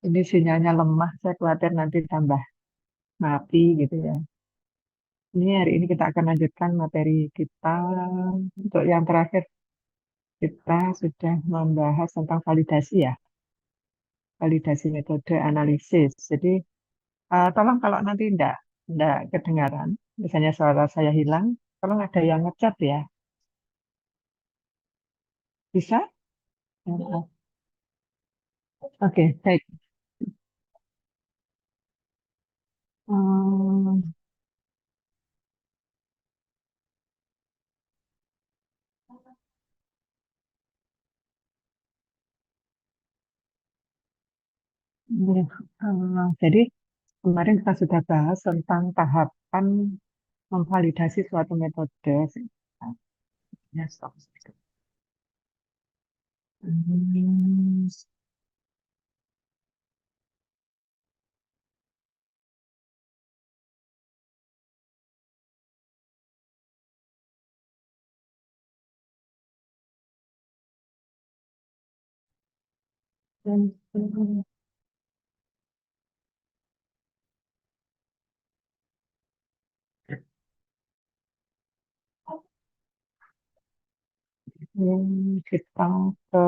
Ini sinyalnya lemah, saya khawatir nanti tambah mati gitu ya. Ini hari ini kita akan lanjutkan materi kita. Untuk yang terakhir, kita sudah membahas tentang validasi ya, validasi metode analisis. Jadi, tolong kalau nanti enggak kedengaran, misalnya suara saya hilang, tolong ada yang ngecat ya. Bisa? Ya, oke, baik. Hmm, ya, jadi kemarin kita sudah bahas tentang tahapan memvalidasi suatu metode. Ya, stop. Hmm, kita ke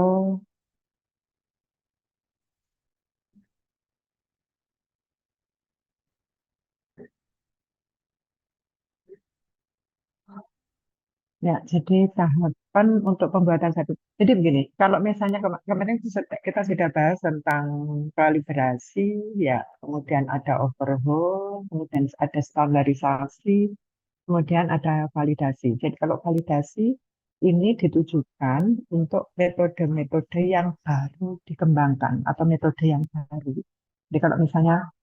ya, jadi tahapan untuk pembuatan satu. Jadi begini, kalau misalnya kemarin kita sudah bahas tentang kalibrasi, ya, kemudian ada overhaul, kemudian ada standarisasi, kemudian ada validasi. Jadi kalau validasi ini ditujukan untuk metode-metode yang baru dikembangkan atau metode yang baru. Jadi kalau misalnya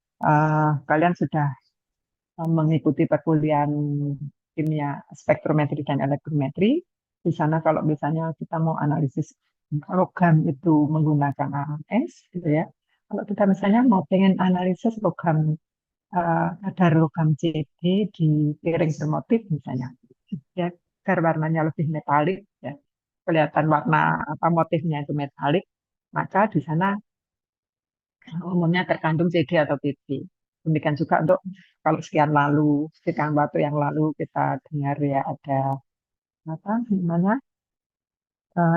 kalian sudah mengikuti perkuliahan kimia spektrometri dan elektrometri, di sana kalau misalnya kita mau analisis logam itu menggunakan AMS, gitu ya. Kalau kita misalnya mau pengen analisis logam kadar logam CD di piring bermotif misalnya, ya agar warnanya lebih metalik, ya kelihatan warna apa motifnya itu metalik, maka di sana umumnya terkandung CD atau PP. Demikian juga untuk kalau sekian waktu yang lalu kita dengar ya ada apa namanya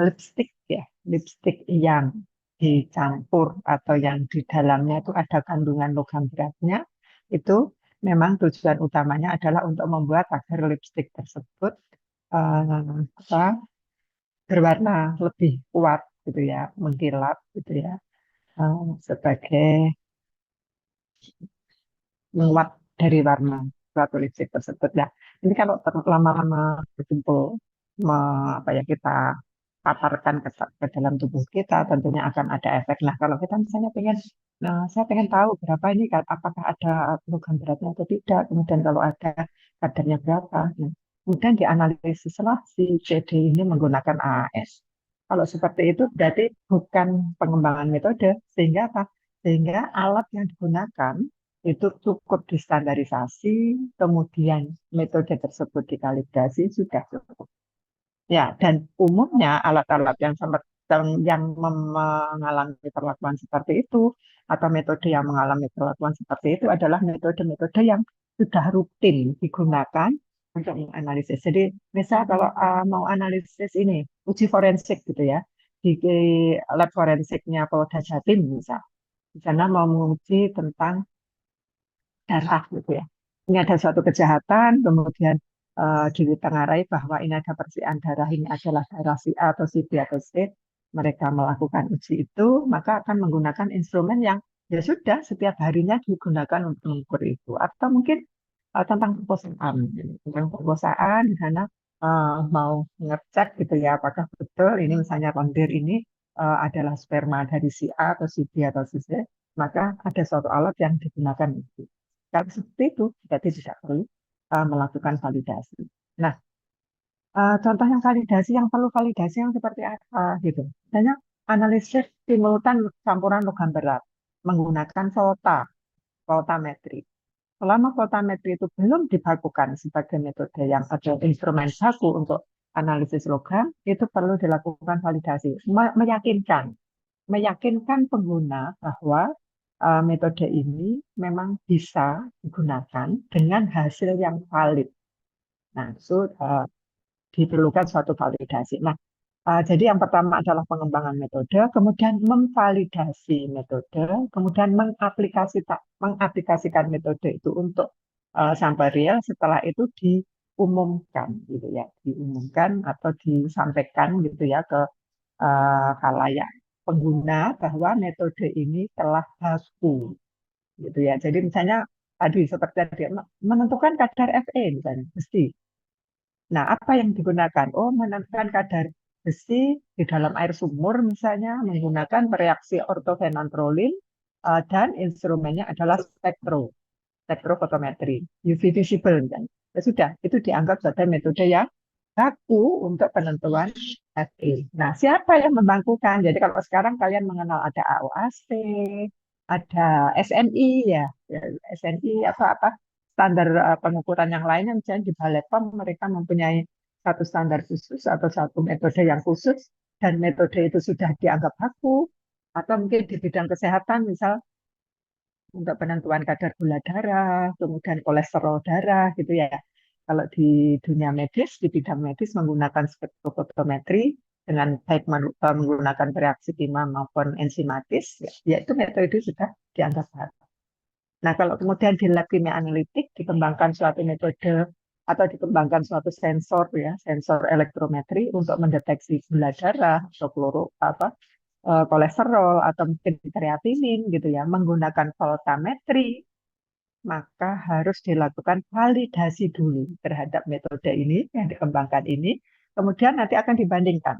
lipstick ya, lipstick yang dicampur atau yang di dalamnya itu ada kandungan logam beratnya, itu memang tujuan utamanya adalah untuk membuat agar lipstick tersebut apa, berwarna lebih kuat gitu ya, mengkilap gitu ya, sebagai menguat dari warna suatu lipstick tersebut. Nah, ini kalau lama-lama berkumpul, apa ya kita paparkan ke dalam tubuh kita, tentunya akan ada efek. Nah, kalau kita misalnya pengen, nah, saya pengen tahu berapa ini, apakah ada logam beratnya atau tidak, kemudian kalau ada kadarnya berapa. Nah, kemudian dianalisislah si CD ini menggunakan AAS. Kalau seperti itu berarti bukan pengembangan metode, sehingga apa? Sehingga alat yang digunakan itu cukup distandarisasi, kemudian metode tersebut dikalibrasi, sudah cukup. Ya, dan umumnya alat-alat mengalami perlakuan seperti itu, atau metode yang mengalami perlakuan seperti itu adalah metode-metode yang sudah rutin digunakan untuk menganalisis. Jadi, misal kalau mau analisis ini, uji forensik gitu ya, di lab forensiknya Polda Jatim misal, di sana mau menguji tentang darah gitu ya. Ini ada suatu kejahatan, kemudian ditengarai bahwa ini ada percikan darah, ini adalah darah si A atau si B atau C. Mereka melakukan uji itu, maka akan menggunakan instrumen yang ya sudah setiap harinya digunakan untuk mengukur itu. Atau mungkin tentang perkosaan, tentang perkosaan di sana mau ngecek gitu ya, apakah betul ini misalnya rondir ini adalah sperma dari si A atau si B atau si C, maka ada suatu alat yang digunakan itu. Kalau seperti itu, berarti tidak perlu melakukan validasi. Nah, contoh yang perlu validasi yang seperti apa gitu. Misalnya analisis simultan campuran logam berat menggunakan voltametri. Selama voltametri itu belum dibakukan sebagai metode yang ada instrumen baku untuk analisis logam, itu perlu dilakukan validasi. Meyakinkan pengguna bahwa metode ini memang bisa digunakan dengan hasil yang valid. Nah, itu diperlukan suatu validasi. Nah, jadi yang pertama adalah pengembangan metode, kemudian memvalidasi metode, kemudian mengaplikasikan metode itu untuk sampai real. Setelah itu diumumkan, gitu ya, diumumkan atau disampaikan gitu ya ke khalayak pengguna bahwa metode ini telah baku, gitu ya. Jadi misalnya tadi seperti tadi menentukan kadar Fe misalnya, mesti. Nah, apa yang digunakan? Oh, menentukan kadar besi di dalam air sumur misalnya menggunakan reaksi ortofenantrolin dan instrumennya adalah spektrofotometri, UV visible misalnya. Ya sudah, itu dianggap sebagai metode yang baku untuk penentuan Fe. Nah, siapa yang membakukan? Jadi kalau sekarang kalian mengenal ada AOAC, ada SNI ya, SNI apa standar pengukuran yang lainnya, misalnya di Balai POM mereka mempunyai satu standar khusus atau satu metode yang khusus dan metode itu sudah dianggap baku, atau mungkin di bidang kesehatan misal untuk penentuan kadar gula darah, kemudian kolesterol darah gitu ya. Kalau di dunia medis, di bidang medis menggunakan spektrofotometri dengan baik menggunakan reaksi kimia maupun enzimatis, ya itu metode itu sudah dianggap baku. Nah, kalau kemudian di lab kimia analitik dikembangkan suatu metode atau dikembangkan suatu sensor ya, sensor elektrometri untuk mendeteksi gula darah atau kolesterol atau mungkin kreatinin gitu ya, menggunakan voltametri, maka harus dilakukan validasi dulu terhadap metode ini yang dikembangkan ini. Kemudian nanti akan dibandingkan.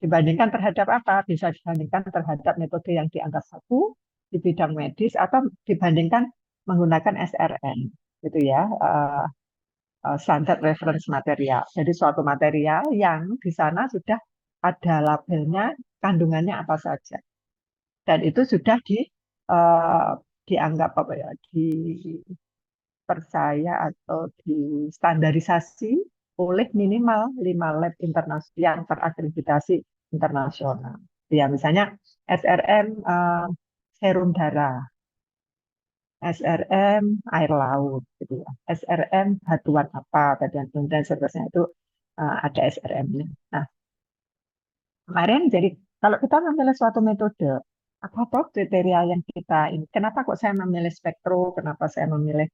Dibandingkan terhadap apa? Bisa dibandingkan terhadap metode yang dianggap baku di bidang medis atau dibandingkan menggunakan SRM gitu ya, standar reference material. Jadi suatu material yang di sana sudah ada labelnya, kandungannya apa saja. Dan itu sudah eh, dianggap apa ya, dipercaya atau distandarisasi oleh minimal 5 lab internasional yang terakreditasi internasional. Ya, misalnya SRM serum darah, SRM air laut, gitu ya. SRM batuan apa, dan seterusnya itu ada SRM-nya. Nah, kemarin jadi kalau kita memilih suatu metode, apa toh kriteria yang kita ini? Kenapa kok saya memilih spektro? Kenapa saya memilih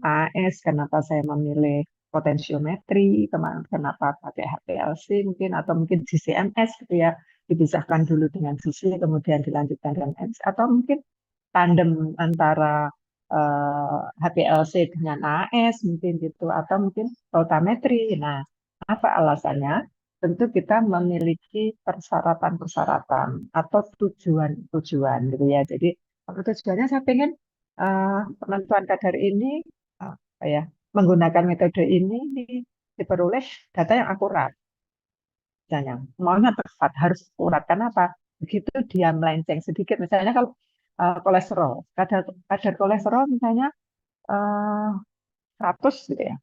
AS? Kenapa saya memilih potensiometri? Kenapa pakai HPLC mungkin atau mungkin GCMS gitu ya? Dipisahkan dulu dengan GC, kemudian dilanjutkan dengan MS, atau mungkin tandem antara HPLC dengan AS mungkin gitu, atau mungkin voltametri. Nah, apa alasannya? Tentu kita memiliki persyaratan-persyaratan atau tujuan-tujuan gitu ya. Jadi kalau tujuannya saya pengen penentuan kadar ini apa ya, menggunakan metode ini diperoleh data yang akurat. Misalnya, maunya tepat, harus akurat. Kenapa? Begitu dia melenceng sedikit, misalnya kalau kolesterol, kadar kolesterol misalnya eh, 100 gitu ya.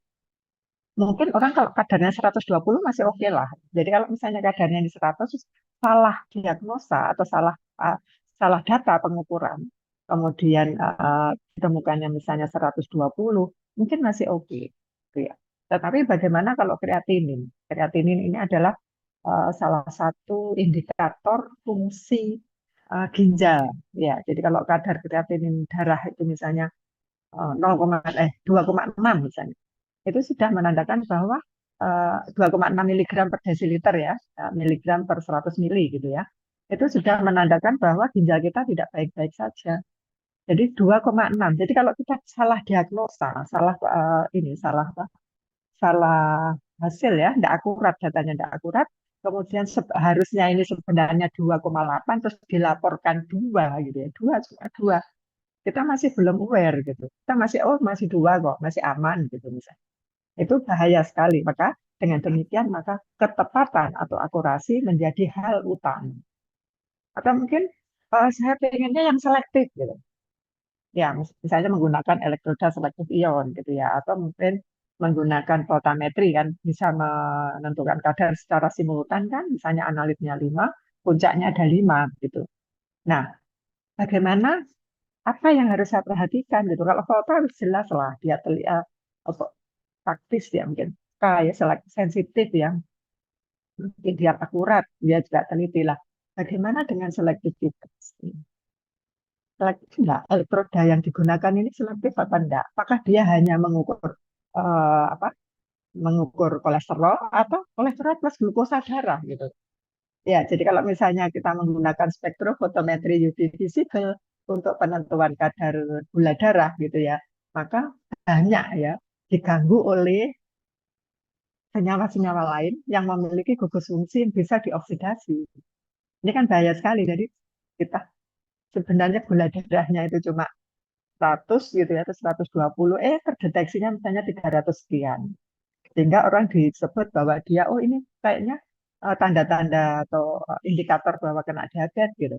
Mungkin orang kalau kadarnya 120 masih oke lah. Jadi kalau misalnya kadarnya di 100, terus salah diagnosa atau salah data pengukuran, kemudian ditemukannya misalnya 120, mungkin masih oke. Gitu ya. Tetapi bagaimana kalau kreatinin? Kreatinin ini adalah salah satu indikator fungsi ginjal. Ya, jadi kalau kadar kreatinin darah itu misalnya 2,6 misalnya, itu sudah menandakan bahwa 2,6 miligram per desiliter ya, miligram per 100 mili gitu ya, itu sudah menandakan bahwa ginjal kita tidak baik-baik saja. Jadi 2,6. Jadi kalau kita salah diagnosa, salah apa? Salah hasil ya, tidak akurat, datanya tidak akurat. Kemudian harusnya ini sebenarnya 2,8 terus dilaporkan 2 gitu ya. 2 cuma 2. Kita masih belum aware gitu. Kita masih masih 2 kok, masih aman gitu misalnya. Itu bahaya sekali. Maka dengan demikian maka ketepatan atau akurasi menjadi hal utama. Atau mungkin saya pengennya yang selektif gitu. Ya, misalnya menggunakan elektroda selektif ion gitu ya, atau mungkin menggunakan voltametri kan bisa menentukan kadar secara simultan kan, misalnya analitnya 5, puncaknya ada 5 gitu. Nah, bagaimana apa yang harus saya perhatikan gitu. Kalau foto harus jelas lah, dia terlihat apa, praktis ya mungkin kayak sensitif ya, mungkin dia akurat, dia juga teliti lah. Bagaimana dengan selektivitas? Selektif enggak? Elektroda yang digunakan ini selektif apa enggak? Apakah dia hanya mengukur apa? Mengukur kolesterol atau kolesterol plus glukosa darah gitu. Ya, jadi kalau misalnya kita menggunakan spektrofotometri UV visible untuk penentuan kadar gula darah gitu ya, maka banyak ya diganggu oleh senyawa-senyawa lain yang memiliki gugus fungsi yang bisa dioksidasi. Ini kan bahaya sekali. Jadi kita sebenarnya gula darahnya itu cuma 100 gitu ya, atau 120, terdeteksinya misalnya 300 sekian. Sehingga orang disebut bahwa dia, oh ini kayaknya tanda-tanda atau indikator bahwa kena diabetes gitu.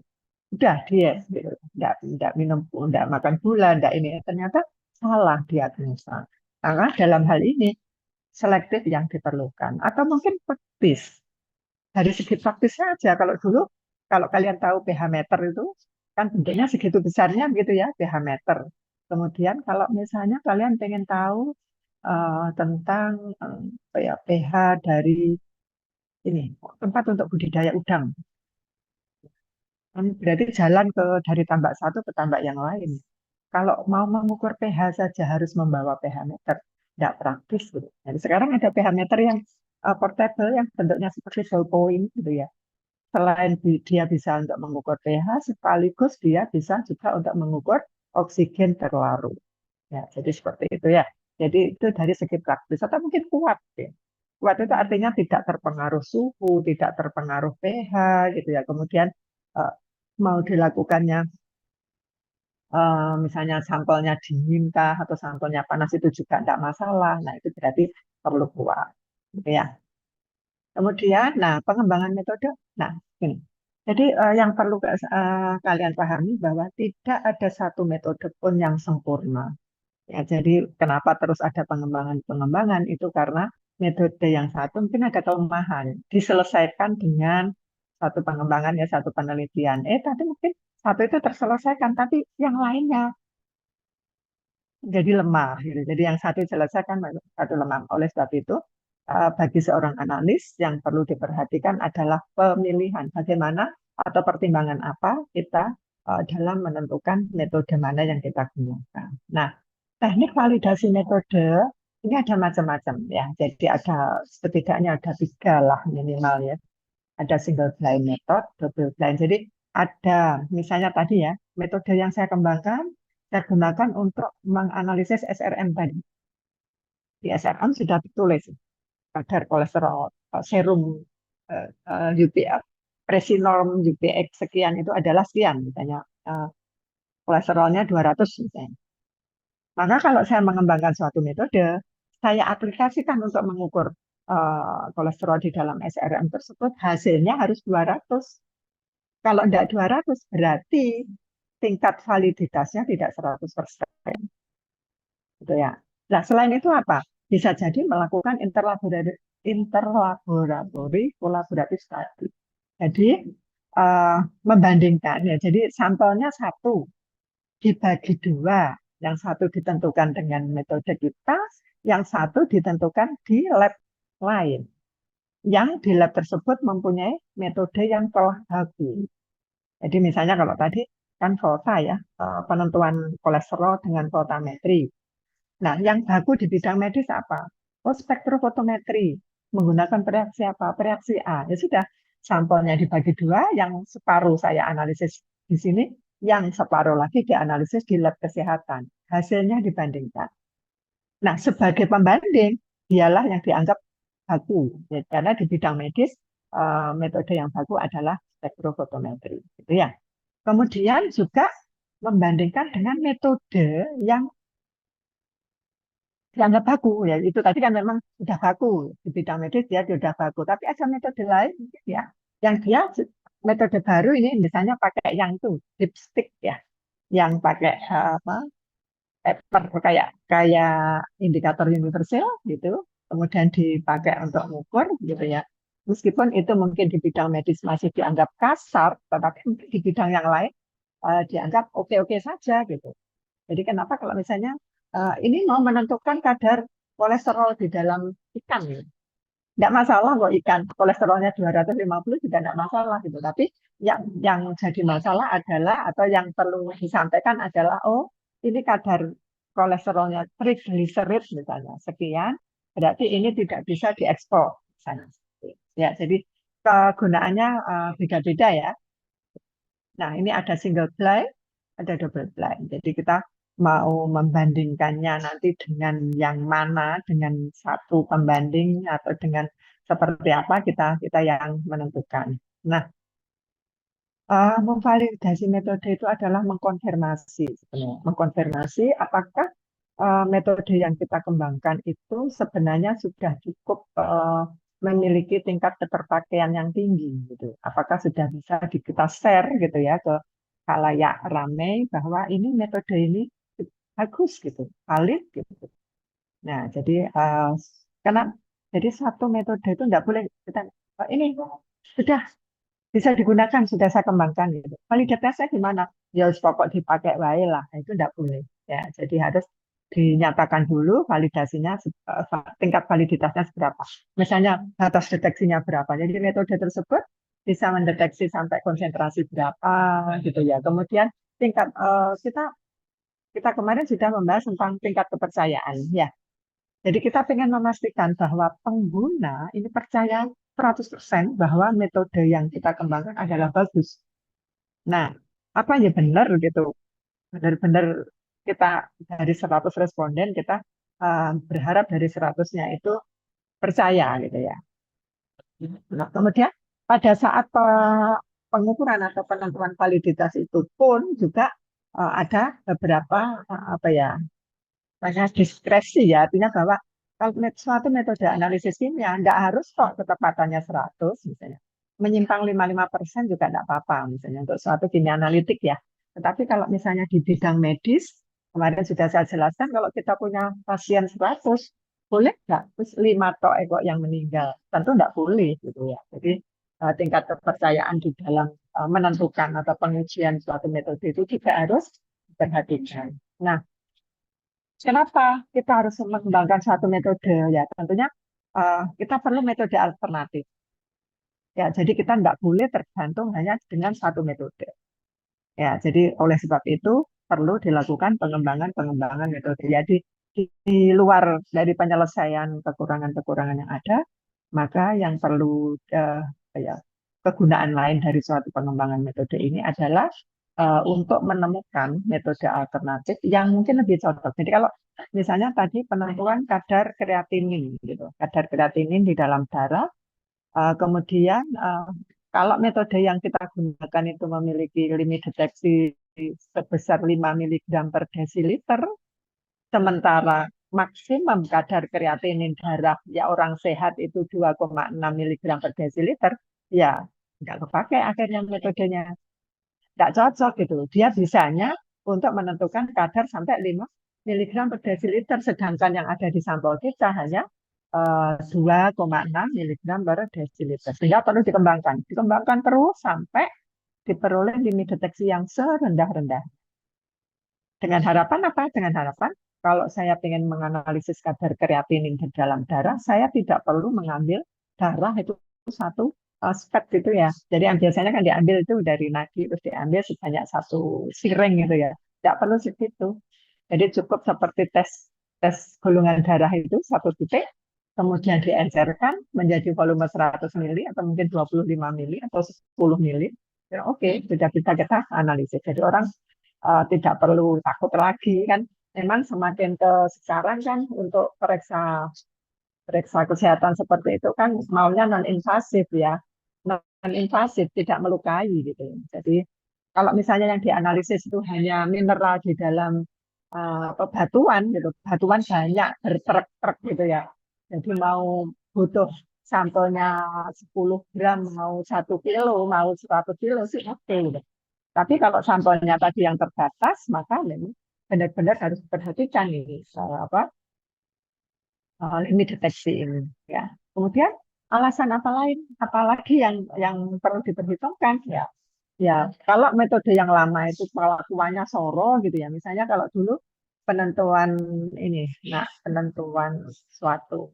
Udah diet, gitu. Nggak minum, nggak makan gula, nggak ini. Ternyata salah diagnosa. Karena dalam hal ini selektif yang diperlukan. Atau mungkin praktis. Dari segi praktisnya aja, kalau dulu, kalau kalian tahu pH meter itu, kan bentuknya segitu besarnya gitu ya, pH meter. Kemudian kalau misalnya kalian pengen tahu tentang apa ya, pH dari ini tempat untuk budidaya udang. Berarti jalan dari tambak satu ke tambak yang lain. Kalau mau mengukur pH saja harus membawa pH meter, tidak praktis gitu. Jadi sekarang ada pH meter yang portable yang bentuknya seperti ballpoint gitu ya. Selain dia bisa untuk mengukur pH, sekaligus dia bisa juga untuk mengukur oksigen terlarut. Ya, jadi seperti itu ya. Jadi itu dari segi praktis atau mungkin kuat ya. Kuat itu artinya tidak terpengaruh suhu, tidak terpengaruh pH gitu ya. Kemudian eh, mau dilakukannya misalnya sampelnya dingin kah atau sampelnya panas itu juga tidak masalah. Nah, itu berarti perlu kuat. Gitu ya. Kemudian, nah pengembangan metode. Nah, ini. Jadi yang perlu kalian pahami bahwa tidak ada satu metode pun yang sempurna. Ya, jadi kenapa terus ada pengembangan-pengembangan itu karena metode yang satu mungkin ada kelemahan, diselesaikan dengan satu pengembangan ya satu penelitian. Tapi mungkin satu itu terselesaikan, tapi yang lainnya jadi lemah gitu. Jadi yang satu diselesaikan, satu lemah. Oleh sebab itu, bagi seorang analis yang perlu diperhatikan adalah pemilihan bagaimana atau pertimbangan apa kita dalam menentukan metode mana yang kita gunakan. Nah, teknik validasi metode ini ada macam-macam ya. Jadi ada setidaknya ada 3 lah minimal ya. Ada single blind method, double blind. Jadi ada misalnya tadi ya, metode yang saya kembangkan, saya gunakan untuk menganalisis SRM tadi. Di SRM sudah ditulis kadar kolesterol, serum UPF, presinorm UPX sekian itu adalah sekian, misalnya kolesterolnya 200 misalnya. Maka kalau saya mengembangkan suatu metode, saya aplikasikan untuk mengukur kolesterol di dalam SRM tersebut, hasilnya harus 200. Kalau tidak 200, berarti tingkat validitasnya tidak 100%. Gitu ya. Nah, selain itu apa? Bisa jadi melakukan interlaboratory kolaboratif study. Jadi, eh, membandingkan ya. Jadi, sampelnya satu dibagi dua. Yang satu ditentukan dengan metode kita, yang satu ditentukan di lab lain. Yang di lab tersebut mempunyai metode yang telah bagus. Jadi misalnya kalau tadi kan VOLTA ya, penentuan kolesterol dengan voltametri. Nah, yang baku di bidang medis apa? Oh, spektrofotometri. Menggunakan reaksi apa? Reaksi A. Ya sudah, sampelnya dibagi dua, yang separuh saya analisis di sini, yang separuh lagi dianalisis di lab kesehatan. Hasilnya dibandingkan. Nah, sebagai pembanding, dialah yang dianggap baku. Ya, karena di bidang medis, metode yang baku adalah spektrofotometri. Gitu ya. Kemudian juga membandingkan dengan metode yang dianggap baku. Ya, itu tadi kan memang sudah baku. Di bidang medis dia sudah baku. Tapi ada metode lain ya, yang dia metode baru ini misalnya pakai yang itu, dipstick ya, yang pakai apa, paper kayak kayak indikator universal gitu, kemudian dipakai untuk mengukur gitu ya. Meskipun itu mungkin di bidang medis masih dianggap kasar, tetapi mungkin di bidang yang lain dianggap oke-oke saja gitu. Jadi kenapa kalau misalnya ini mau menentukan kadar kolesterol di dalam ikan gitu. Nggak masalah kok ikan kolesterolnya 250 juga nggak masalah gitu. Tapi yang jadi masalah adalah atau yang perlu disampaikan adalah ini kadar kolesterolnya trigliserid misalnya sekian, berarti ini tidak bisa diekspor misalnya. Ya, jadi kegunaannya beda-beda ya. Nah, ini ada single blind, ada double blind. Jadi kita mau membandingkannya nanti dengan yang mana, dengan satu pembanding atau dengan seperti apa kita kita yang menentukan. Nah, memvalidasi metode itu adalah mengkonfirmasi sebenarnya. Mengkonfirmasi apakah metode yang kita kembangkan itu sebenarnya sudah cukup memiliki tingkat keterpakaian yang tinggi gitu. Apakah sudah bisa kita share gitu ya ke khalayak ramai bahwa ini metode ini bagus gitu, valid gitu. Nah, jadi karena jadi satu metode itu nggak boleh kita ini sudah bisa digunakan, sudah saya kembangkan gitu. Validitasnya gimana? Ya wis pokok dipakai wae lah. Nah, itu tidak boleh. Ya, jadi harus dinyatakan dulu validasinya tingkat validitasnya seberapa. Misalnya batas deteksinya berapa. Jadi metode tersebut bisa mendeteksi sampai konsentrasi berapa gitu ya. Kemudian tingkat kita kita kemarin sudah membahas tentang tingkat kepercayaan ya. Jadi kita ingin memastikan bahwa pengguna ini percaya 100% bahwa metode yang kita kembangkan adalah bagus. Nah, apa ya benar gitu? Benar-benar kita dari 100 responden kita berharap dari 100-nya itu percaya gitu ya. Nah, kemudian pada saat pengukuran atau penentuan validitas itu pun juga ada beberapa apa ya banyak diskresi ya, artinya bahwa kalau suatu metode analisis kimia, nggak harus kok ketepatannya 100 misalnya. Menyimpang 55% juga nggak apa-apa misalnya untuk suatu kimia analitik ya. Tetapi kalau misalnya di bidang medis, kemarin sudah saya jelaskan kalau kita punya pasien 100, boleh nggak? Terus 5 tok ekor yang meninggal. Tentu nggak boleh gitu ya. Jadi tingkat kepercayaan di dalam menentukan atau pengujian suatu metode itu juga harus diperhatikan. Nah, kenapa kita harus mengembangkan suatu metode? Ya, tentunya kita perlu metode alternatif. Ya, jadi kita nggak boleh tergantung hanya dengan satu metode. Ya, jadi oleh sebab itu perlu dilakukan pengembangan metode. Jadi di luar dari penyelesaian kekurangan-kekurangan yang ada, maka yang perlu ya, kegunaan lain dari suatu pengembangan metode ini adalah untuk menemukan metode alternatif yang mungkin lebih cocok. Jadi kalau misalnya tadi penentuan kadar kreatinin, gitu, kadar kreatinin di dalam darah, kemudian kalau metode yang kita gunakan itu memiliki limit deteksi sebesar 5 miligram per desiliter, sementara maksimum kadar kreatinin darah ya orang sehat itu 2,6 miligram per desiliter, ya nggak kepakai akhirnya metodenya. Nggak cocok gitu. Dia bisanya untuk menentukan kadar sampai 5 miligram per desiliter, sedangkan yang ada di sampel kita hanya 2,6 miligram per desiliter. Sehingga perlu dikembangkan. Dikembangkan terus sampai diperoleh limit deteksi yang serendah-rendah. Dengan harapan apa? Dengan harapan kalau saya ingin menganalisis kadar kreatinin di dalam darah, saya tidak perlu mengambil darah itu satu spek gitu ya. Jadi yang biasanya kan diambil itu dari nadi terus diambil sebanyak satu siring gitu ya. Tidak perlu segitu. Jadi cukup seperti tes tes golongan darah itu satu titik, kemudian diencerkan menjadi volume 100 mili atau mungkin 25 mili atau 10 mili. Oke, sudah bisa kita analisis. Jadi orang tidak perlu takut lagi kan. Memang semakin ke sekarang kan untuk periksa periksa kesehatan seperti itu kan maunya non invasif ya, non invasif tidak melukai gitu. Jadi kalau misalnya yang dianalisis itu hanya mineral di dalam batuan gitu, batuan banyak bertrek-trek gitu ya. Jadi mau butuh sampelnya 10 gram, mau 1 kilo, mau 100 kilo sih oke gitu. Tapi kalau sampelnya tadi yang terbatas, maka memang benar-benar harus diperhatikan ini apa limit deteksi ini. Ya. Kemudian alasan apa lain, apalagi yang perlu diperhitungkan ya. Ya, kalau metode yang lama itu pelakuannya soro gitu ya. Misalnya kalau dulu penentuan ini, nah penentuan suatu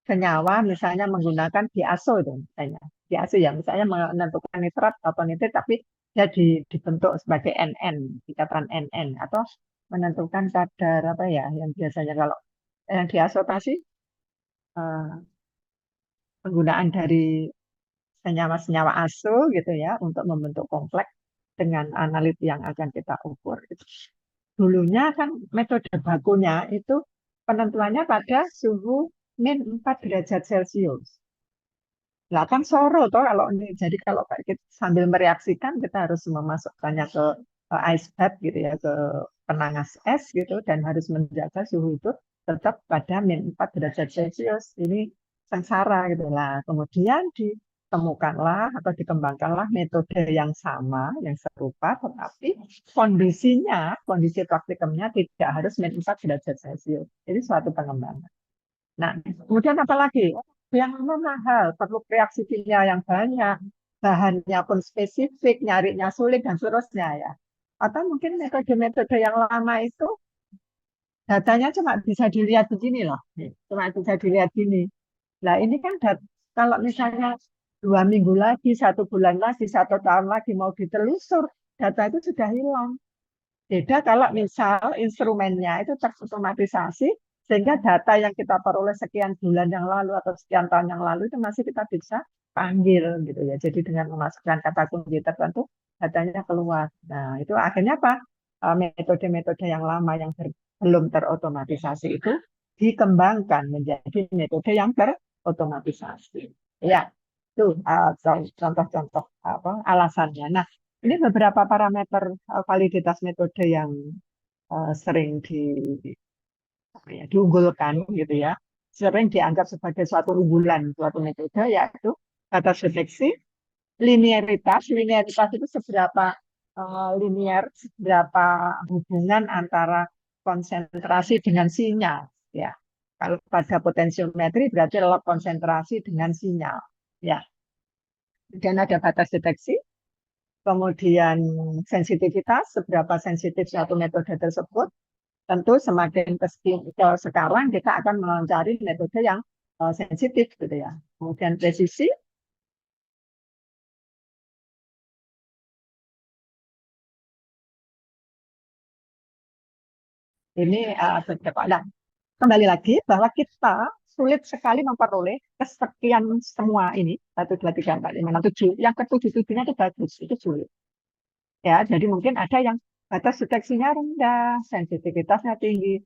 senyawa misalnya menggunakan diazo itu misalnya. Diazo ya misalnya menentukan nitrat atau nitrit tapi dia dibentuk sebagai NN, ikatan NN atau menentukan kadar apa ya yang biasanya kalau yang diazotasi eh, penggunaan dari senyawa-senyawa aso gitu ya untuk membentuk kompleks dengan analit yang akan kita ukur. Dulunya kan metode bakunya itu penentuannya pada suhu -4 derajat Celcius. Lah kan soro toh kalau ini. Jadi kalau kita sambil mereaksikan kita harus memasukkannya ke ice bath gitu ya, ke penangas es gitu dan harus menjaga suhu itu tetap pada -4 derajat Celcius. Ini sengsara gitu lah. Kemudian ditemukanlah atau dikembangkanlah metode yang sama, yang serupa, tetapi kondisi praktikumnya tidak harus -4 derajat Celcius. Ini suatu pengembangan. Nah, kemudian apa lagi? Yang mahal, perlu reaksi kimia yang banyak, bahannya pun spesifik, nyarinya sulit, dan seterusnya ya. Atau mungkin metode-metode yang lama itu datanya cuma bisa dilihat begini loh. Cuma bisa dilihat gini. Nah, ini kan kalau misalnya 2 minggu lagi, 1 bulan lagi, 1 tahun lagi mau ditelusur, data itu sudah hilang. Beda kalau misal instrumennya itu terotomatisasi, sehingga data yang kita peroleh sekian bulan yang lalu atau sekian tahun yang lalu itu masih kita bisa panggil gitu ya. Jadi dengan memasukkan kata kunci tertentu, datanya keluar. Nah, itu akhirnya apa? Metode-metode yang lama yang belum terotomatisasi itu dikembangkan menjadi metode yang terotomatisasi. Ya, itu contoh-contoh apa alasannya. Nah, ini beberapa parameter validitas metode yang sering diunggulkan gitu ya, sering dianggap sebagai suatu unggulan suatu metode yaitu batas deteksi, linearitas. Linearitas itu seberapa linear, seberapa hubungan antara konsentrasi dengan sinyal ya. Kalau pada potensiometri berarti adalah konsentrasi dengan sinyal ya. Dan ada batas deteksi, kemudian sensitivitas, seberapa sensitif suatu metode tersebut. Tentu semakin ke sekarang kita akan mencari metode yang sensitif gitu ya. Kemudian presisi, ini nah, kembali lagi bahwa kita sulit sekali memperoleh kesekian semua ini 1, 2, 3, 4, 5, 6, 7. Yang ke-7-7-nya itu bagus, itu sulit. Ya, jadi mungkin ada yang batas deteksinya rendah, sensitivitasnya tinggi,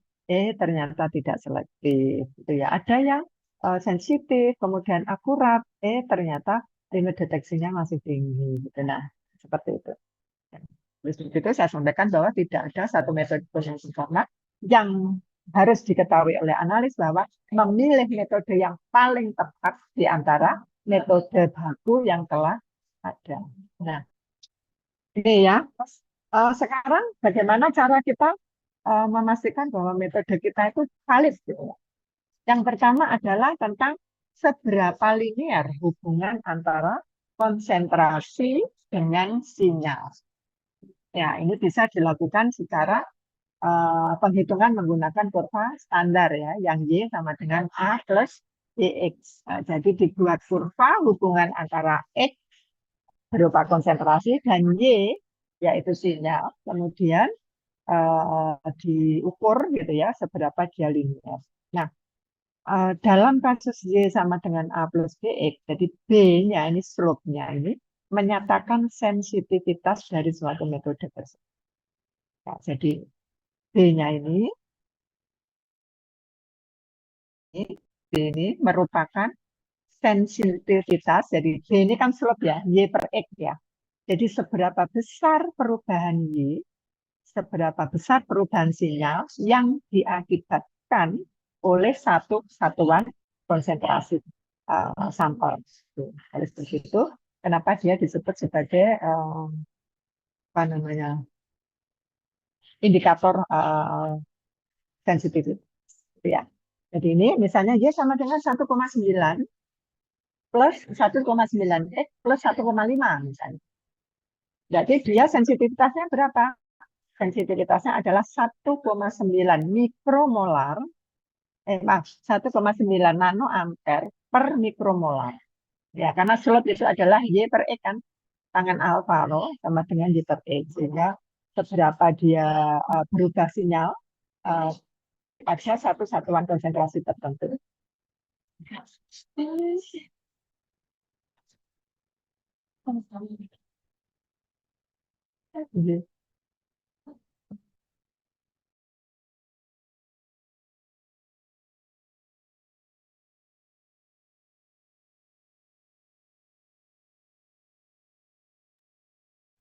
ternyata tidak selektif, gitu ya. Ada yang sensitif, kemudian akurat, ternyata limit deteksinya masih tinggi, gitu. Nah, seperti itu. Terus itu saya sampaikan bahwa tidak ada satu metode yang sempurna yang harus diketahui oleh analis bahwa memilih metode yang paling tepat di antara metode baku yang telah ada. Nah, ini ya. Sekarang bagaimana cara kita memastikan bahwa metode kita itu valid gitu ya. Yang pertama adalah tentang seberapa linear hubungan antara konsentrasi dengan sinyal. Ya, ini bisa dilakukan secara penghitungan menggunakan kurva standar ya, yang Y sama dengan A plus BX. Nah, jadi dibuat kurva hubungan antara X berupa konsentrasi dan Y yaitu sinyal, kemudian diukur gitu ya seberapa dia linear. Nah, dalam kasus Y sama dengan A plus BX, jadi B-nya ini slope-nya ini menyatakan sensitivitas dari suatu metode tersebut. Nah, jadi B-nya ini merupakan sensitivitas, jadi B ini kan slope ya, Y per X ya. Jadi seberapa besar perubahan sinyal yang diakibatkan oleh satu satuan konsentrasi sampel. Oleh begitu, kenapa dia disebut sebagai apa namanya indikator sensitivitas. Ya. Jadi ini misalnya dia sama dengan 1,9 plus 1,9 X plus 1,5 misalnya. Jadi dia sensitivitasnya berapa? Sensitivitasnya adalah 1,9 mikromolar, maaf, 1,9 nanoampere per mikromolar. Ya, karena slot itu adalah Y per E kan, tangan Alvaro sama dengan Y per E. Sehingga seberapa dia berubah sinyal uh, pada satu satuan konsentrasi tertentu.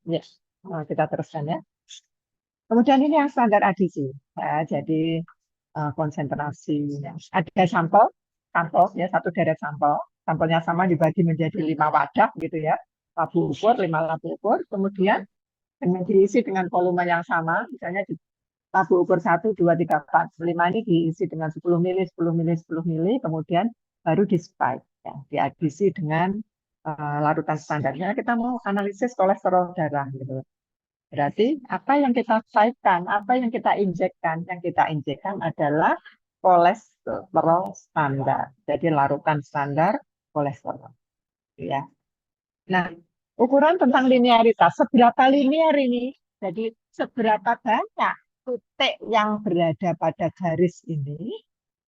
Yes, kita teruskan ya. Kemudian ini yang standar adisi. Ya, jadi konsentrasi. Ada sampel, sampel ya satu deret sampel. Sampelnya sama dibagi menjadi 5 wadah gitu ya. Labu ukur, 5 labu ukur. Kemudian dengan diisi dengan volume yang sama, misalnya di labu ukur 1, 2, 3, 4, 5 ini diisi dengan 10 mili, 10 mili, 10 mili, kemudian baru di spike, ya, diadisi dengan larutan standarnya. Kita mau analisis kolesterol darah gitu. Berarti apa yang kita cairkan, apa yang kita injekkan? Yang kita injekkan adalah kolesterol standar. Jadi larutan standar kolesterol. Ya. Nah, ukuran tentang linearitas, seberapa linear ini? Jadi seberapa banyak titik yang berada pada garis ini,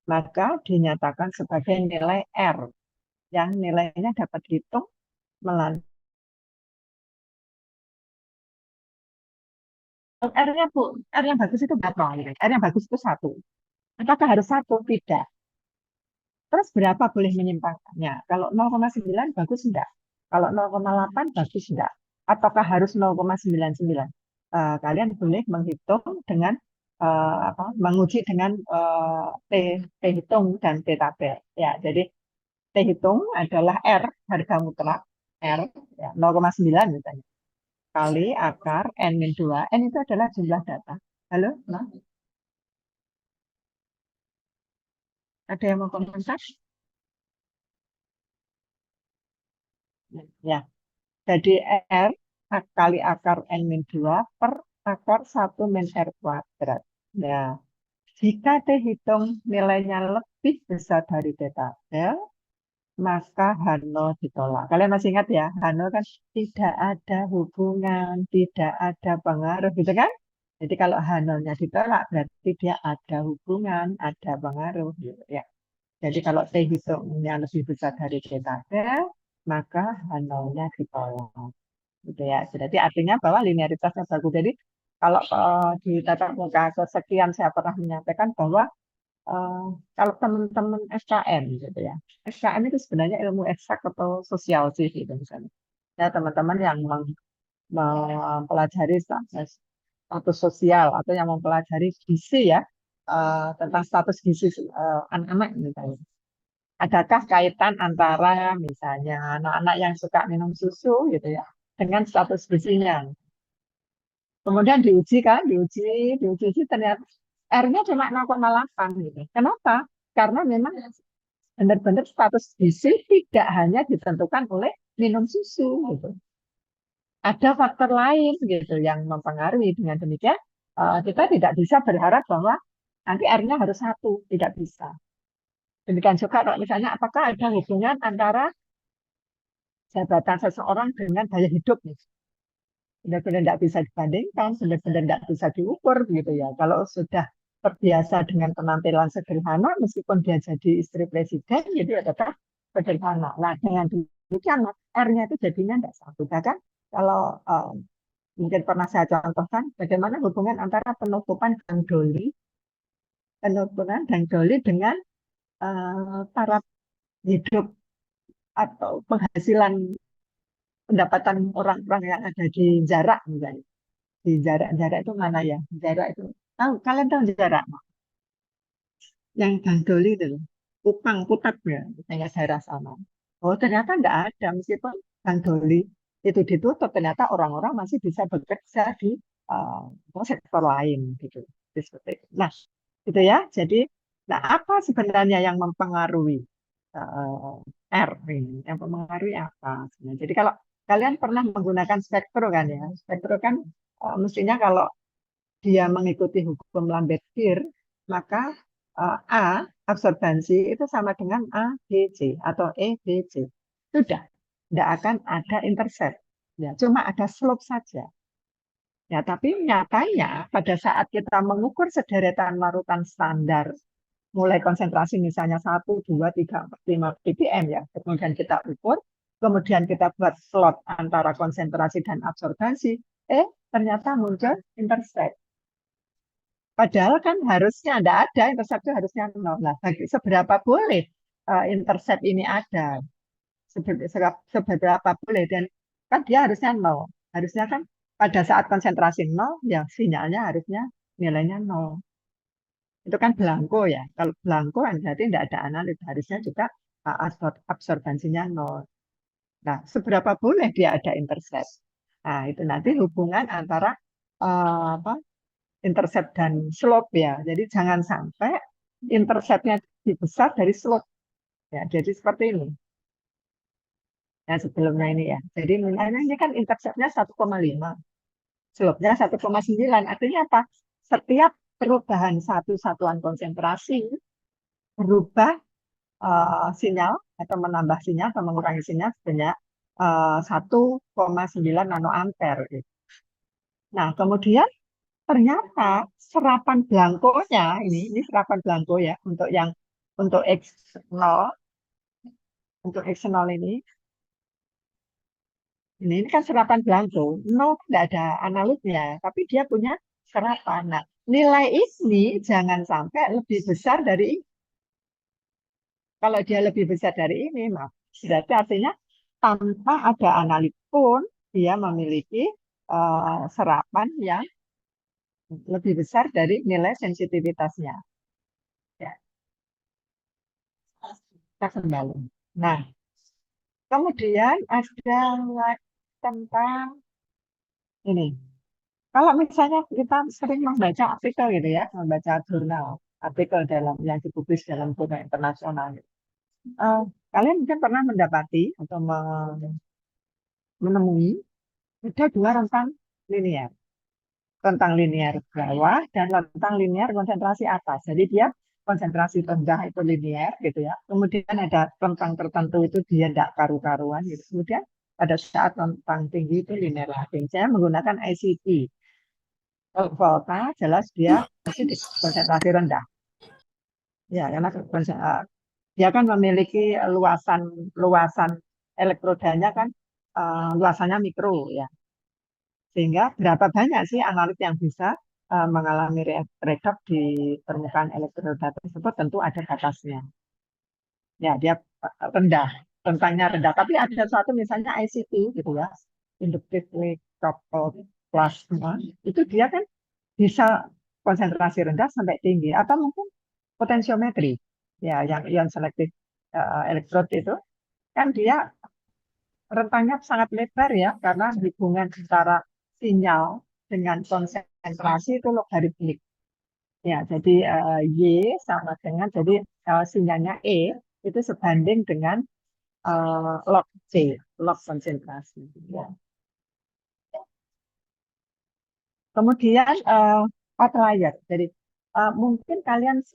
maka dinyatakan sebagai nilai R, yang nilainya dapat dihitung melalui R-nya Bu, R yang bagus itu berapa? R yang bagus itu 1. Apakah harus 1? Tidak. Terus berapa boleh menyimpangkannya? Kalau 0,9 bagus enggak? Kalau 0,8 bagus enggak? Ataukah harus 0,99? Kalian boleh menghitung dengan menguji dengan T, T hitung dan T tabel. Ya, jadi T hitung adalah R, harga mutlak R, ya, 0,9 misalnya, kali akar N-2. N itu adalah jumlah data. Halo? Nah, ada yang mau komentar? Ya, jadi R kali akar N-2 per akar 1-R². Nah, jika dihitung nilainya lebih besar dari T tabel, maka H0 ditolak. Kalian masih ingat ya, H0 kan tidak ada hubungan, tidak ada pengaruh, gitu kan? Jadi kalau H0-nya ditolak, berarti dia ada hubungan, ada pengaruh, gitu ya. Jadi kalau T hitungnya lebih besar dari T tabel, maka H0-nya ditolak. Gitu ya. Jadi artinya bahwa linearitasnya bagus. Jadi kalau di tatap muka kesekian saya pernah menyampaikan bahwa eh, kalau teman-teman SKM gitu ya, SKM itu sebenarnya ilmu eksak atau sosial sih gitu misalnya. Ya teman-teman yang mempelajari status sosial atau yang mempelajari gizi ya, tentang status gizi anak-anak misalnya. Adakah kaitan antara misalnya anak-anak yang suka minum susu gitu ya dengan status gizinya? Kemudian diuji kan, diuji ternyata R-nya cuma 0,8 gitu. Kenapa? Karena memang benar-benar status gizi tidak hanya ditentukan oleh minum susu gitu. Ada faktor lain gitu yang mempengaruhi. Dengan demikian kita tidak bisa berharap bahwa nanti R-nya harus 1, tidak bisa. Demikian juga kalau misalnya apakah ada hubungan antara jabatan seseorang dengan gaya hidup nih. Benar-benar tidak bisa dibandingkan, benar-benar tidak bisa diukur gitu ya. Kalau sudah terbiasa dengan penampilan sederhana, meskipun dia jadi istri presiden, jadi tetap sederhana. Nah, dengan demikian R-nya itu jadinya tidak satu. Bahkan kalau mungkin pernah saya contohkan, bagaimana hubungan antara penurunan dan doli dengan taraf hidup atau penghasilan pendapatan orang-orang yang ada di jarak misalnya. Di jarak-jarak itu mana ya? Jarak itu. Tahu, kalian tahu jarak? Yang Bang Doli itu loh. Kupang, Putat ya, misalnya daerah sana. Oh, ternyata enggak ada. Meskipun Bang Doli itu ditutup, ternyata orang-orang masih bisa bekerja di sektor lain gitu. Seperti itu. Nah, gitu ya. Jadi, nah apa sebenarnya yang mempengaruhi R ini? Yang mempengaruhi apa? Jadi kalau Kalian pernah menggunakan spektro kan ya? Spektro kan mestinya kalau dia mengikuti hukum Lambert-Beer, maka A, absorbansi itu sama dengan A, B, C, atau E, B, C. Sudah, tidak akan ada intercept. Ya, cuma ada slope saja. Ya, tapi nyatanya pada saat kita mengukur sederetan larutan standar, mulai konsentrasi misalnya 1, 2, 3, 4, 5 ppm ya, kemudian kita ukur, kemudian kita buat slot antara konsentrasi dan absorbansi, ternyata muncul intercept. Padahal kan harusnya tidak ada, intercept itu harusnya nol. Nah, seberapa boleh intercept ini ada? Seberapa boleh? Dan kan dia harusnya nol. Harusnya kan pada saat konsentrasi nol, ya sinyalnya harusnya nilainya nol. Itu kan blanko ya. Kalau blanko kan berarti tidak ada analis. Harusnya juga absorbansinya nol. Nah, seberapa boleh dia ada intercept? Nah, itu nanti hubungan antara apa, intercept dan slope ya. Jadi jangan sampai interceptnya lebih besar dari slope. Ya, jadi seperti ini. Nah, sebelumnya ini ya. Jadi misalnya ini kan interceptnya 1,5, slope-nya 1,9. Artinya apa? Setiap perubahan satu satuan konsentrasi berubah sinyal atau menambah sinyal atau mengurangi sinyal sebanyak 1,9 nanoampere. Gitu. Nah, kemudian ternyata serapan blankonya ini serapan blanko ya untuk X0 untuk X0 ini kan serapan blanko, no tidak ada analisnya, tapi dia punya serapan. Nah, nilai ini jangan sampai lebih besar dari ini. Kalau dia lebih besar dari ini, berarti artinya tanpa ada analis pun dia memiliki serapan yang lebih besar dari nilai sensitivitasnya. Ya, kita kembali. Nah, kemudian ada tentang ini. Kalau misalnya kita sering membaca artikel gitu ya, membaca jurnal, artikel dalam yang dipublis dalam jurnal internasional. Gitu. Eh, Kalian mungkin pernah mendapati atau menemui ada dua rentang linear. Rentang linear bawah dan rentang linear konsentrasi atas. Jadi dia konsentrasi rendah itu linear gitu ya. Kemudian ada rentang tertentu itu dia tidak karu-karuan gitu. Kemudian pada saat rentang tinggi itu linear lagi. Saya menggunakan ICP. Kalau volta jelas dia masih di konsentrasi rendah. Ya, karena dia kan memiliki luasan luasan elektrodanya kan luasannya mikro ya. Sehingga berapa banyak sih analit yang bisa mengalami reaksi di permukaan elektroda tersebut tentu ada batasnya. Ya, dia rendah, rentangnya rendah. Tapi ada suatu misalnya ICT gitu ya, inductively coupled plasma, itu dia kan bisa konsentrasi rendah sampai tinggi. Atau mungkin potensiometri, ya yang ion selektif elektrod itu, kan dia rentangnya sangat lebar ya, karena hubungan antara sinyal dengan konsentrasi itu logaritmik. Ya, jadi Y sama dengan jadi sinyalnya E itu sebanding dengan log C, log konsentrasi. Ya. Kemudian outlier. Jadi mungkin kalian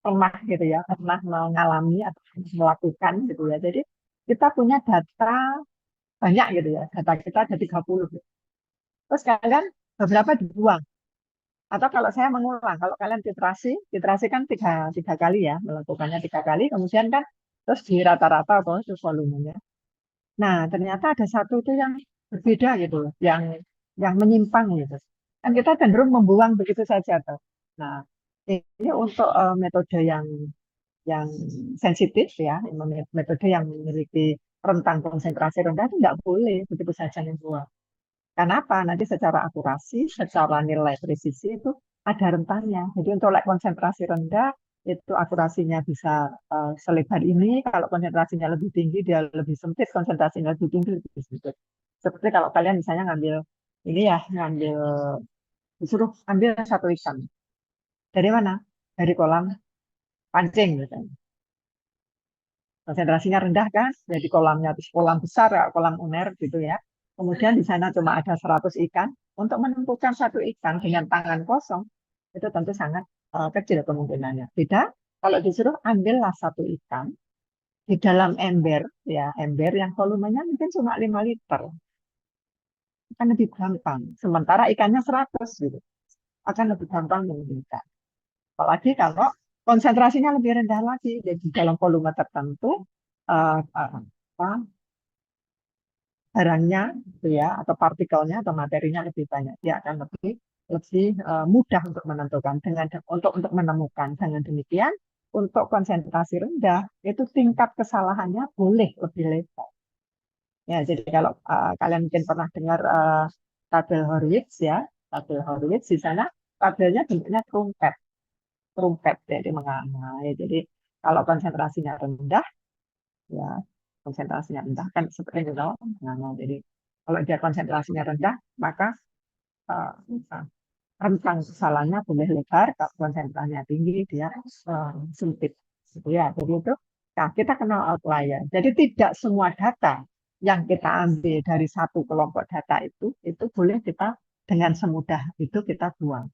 pernah gitu ya, pernah mengalami atau melakukan gitu ya. Jadi kita punya data banyak gitu ya, data kita ada 30. Gitu. Terus kalian beberapa dibuang. Atau kalau saya mengulang, kalau kalian titrasi kan tiga kali ya, melakukannya 3 kali, kemudian kan terus di rata-rata apa itu volumenya. Nah, ternyata ada satu itu yang berbeda gitu loh, yang menyimpang gitu. Kan kita cenderung membuang begitu saja tuh. Nah, ini untuk metode yang sensitif ya, metode yang memiliki rentang konsentrasi rendah itu nggak boleh begitu saja membuang. Kenapa? Nanti secara akurasi, secara nilai presisi itu ada rentangnya. Jadi untuk konsentrasi rendah itu akurasinya bisa selebar ini. Kalau konsentrasinya lebih tinggi, dia lebih sempit. Konsentrasinya lebih tinggi, lebih sempit. Seperti kalau kalian misalnya ngambil ini ya, disuruh ambil satu ikan. Dari mana? Dari kolam pancing misalnya. Konsentrasinya rendah kan, jadi kolamnya kolam besar, ya, kolam uner gitu ya. Kemudian di sana cuma ada 100 ikan. Untuk menentukan satu ikan dengan tangan kosong, itu tentu sangat kecil kemungkinannya. Beda kalau disuruh ambillah satu ikan di dalam ember, ya ember yang volumenya mungkin cuma 5 liter, akan lebih gampang. Sementara ikannya 100 gitu, akan lebih gampang menentukan. Apalagi kalau konsentrasinya lebih rendah lagi, jadi dalam volume tertentu apa, barangnya gitu ya, atau partikelnya atau materinya lebih banyak, dia akan lebih lebih mudah untuk menentukan untuk menemukan. Dengan demikian, untuk konsentrasi rendah itu tingkat kesalahannya boleh lebih lebar. Ya, jadi kalau kalian mungkin pernah dengar tabel Horwitz ya, tabel Horwitz di sana tabelnya bentuknya trumpet, trumpet jadi menganga. Ya, jadi kalau konsentrasinya rendah, ya konsentrasinya rendah kan seperti itu tahu menganga. Jadi kalau dia konsentrasinya rendah, maka uh, rentang kesalahannya boleh lebar. Kalau konsentrasinya tinggi, dia sempit. Gitu ya. Jadi itu, nah, kita kenal outlier. Jadi tidak semua data yang kita ambil dari satu kelompok data itu boleh kita dengan semudah itu kita buang.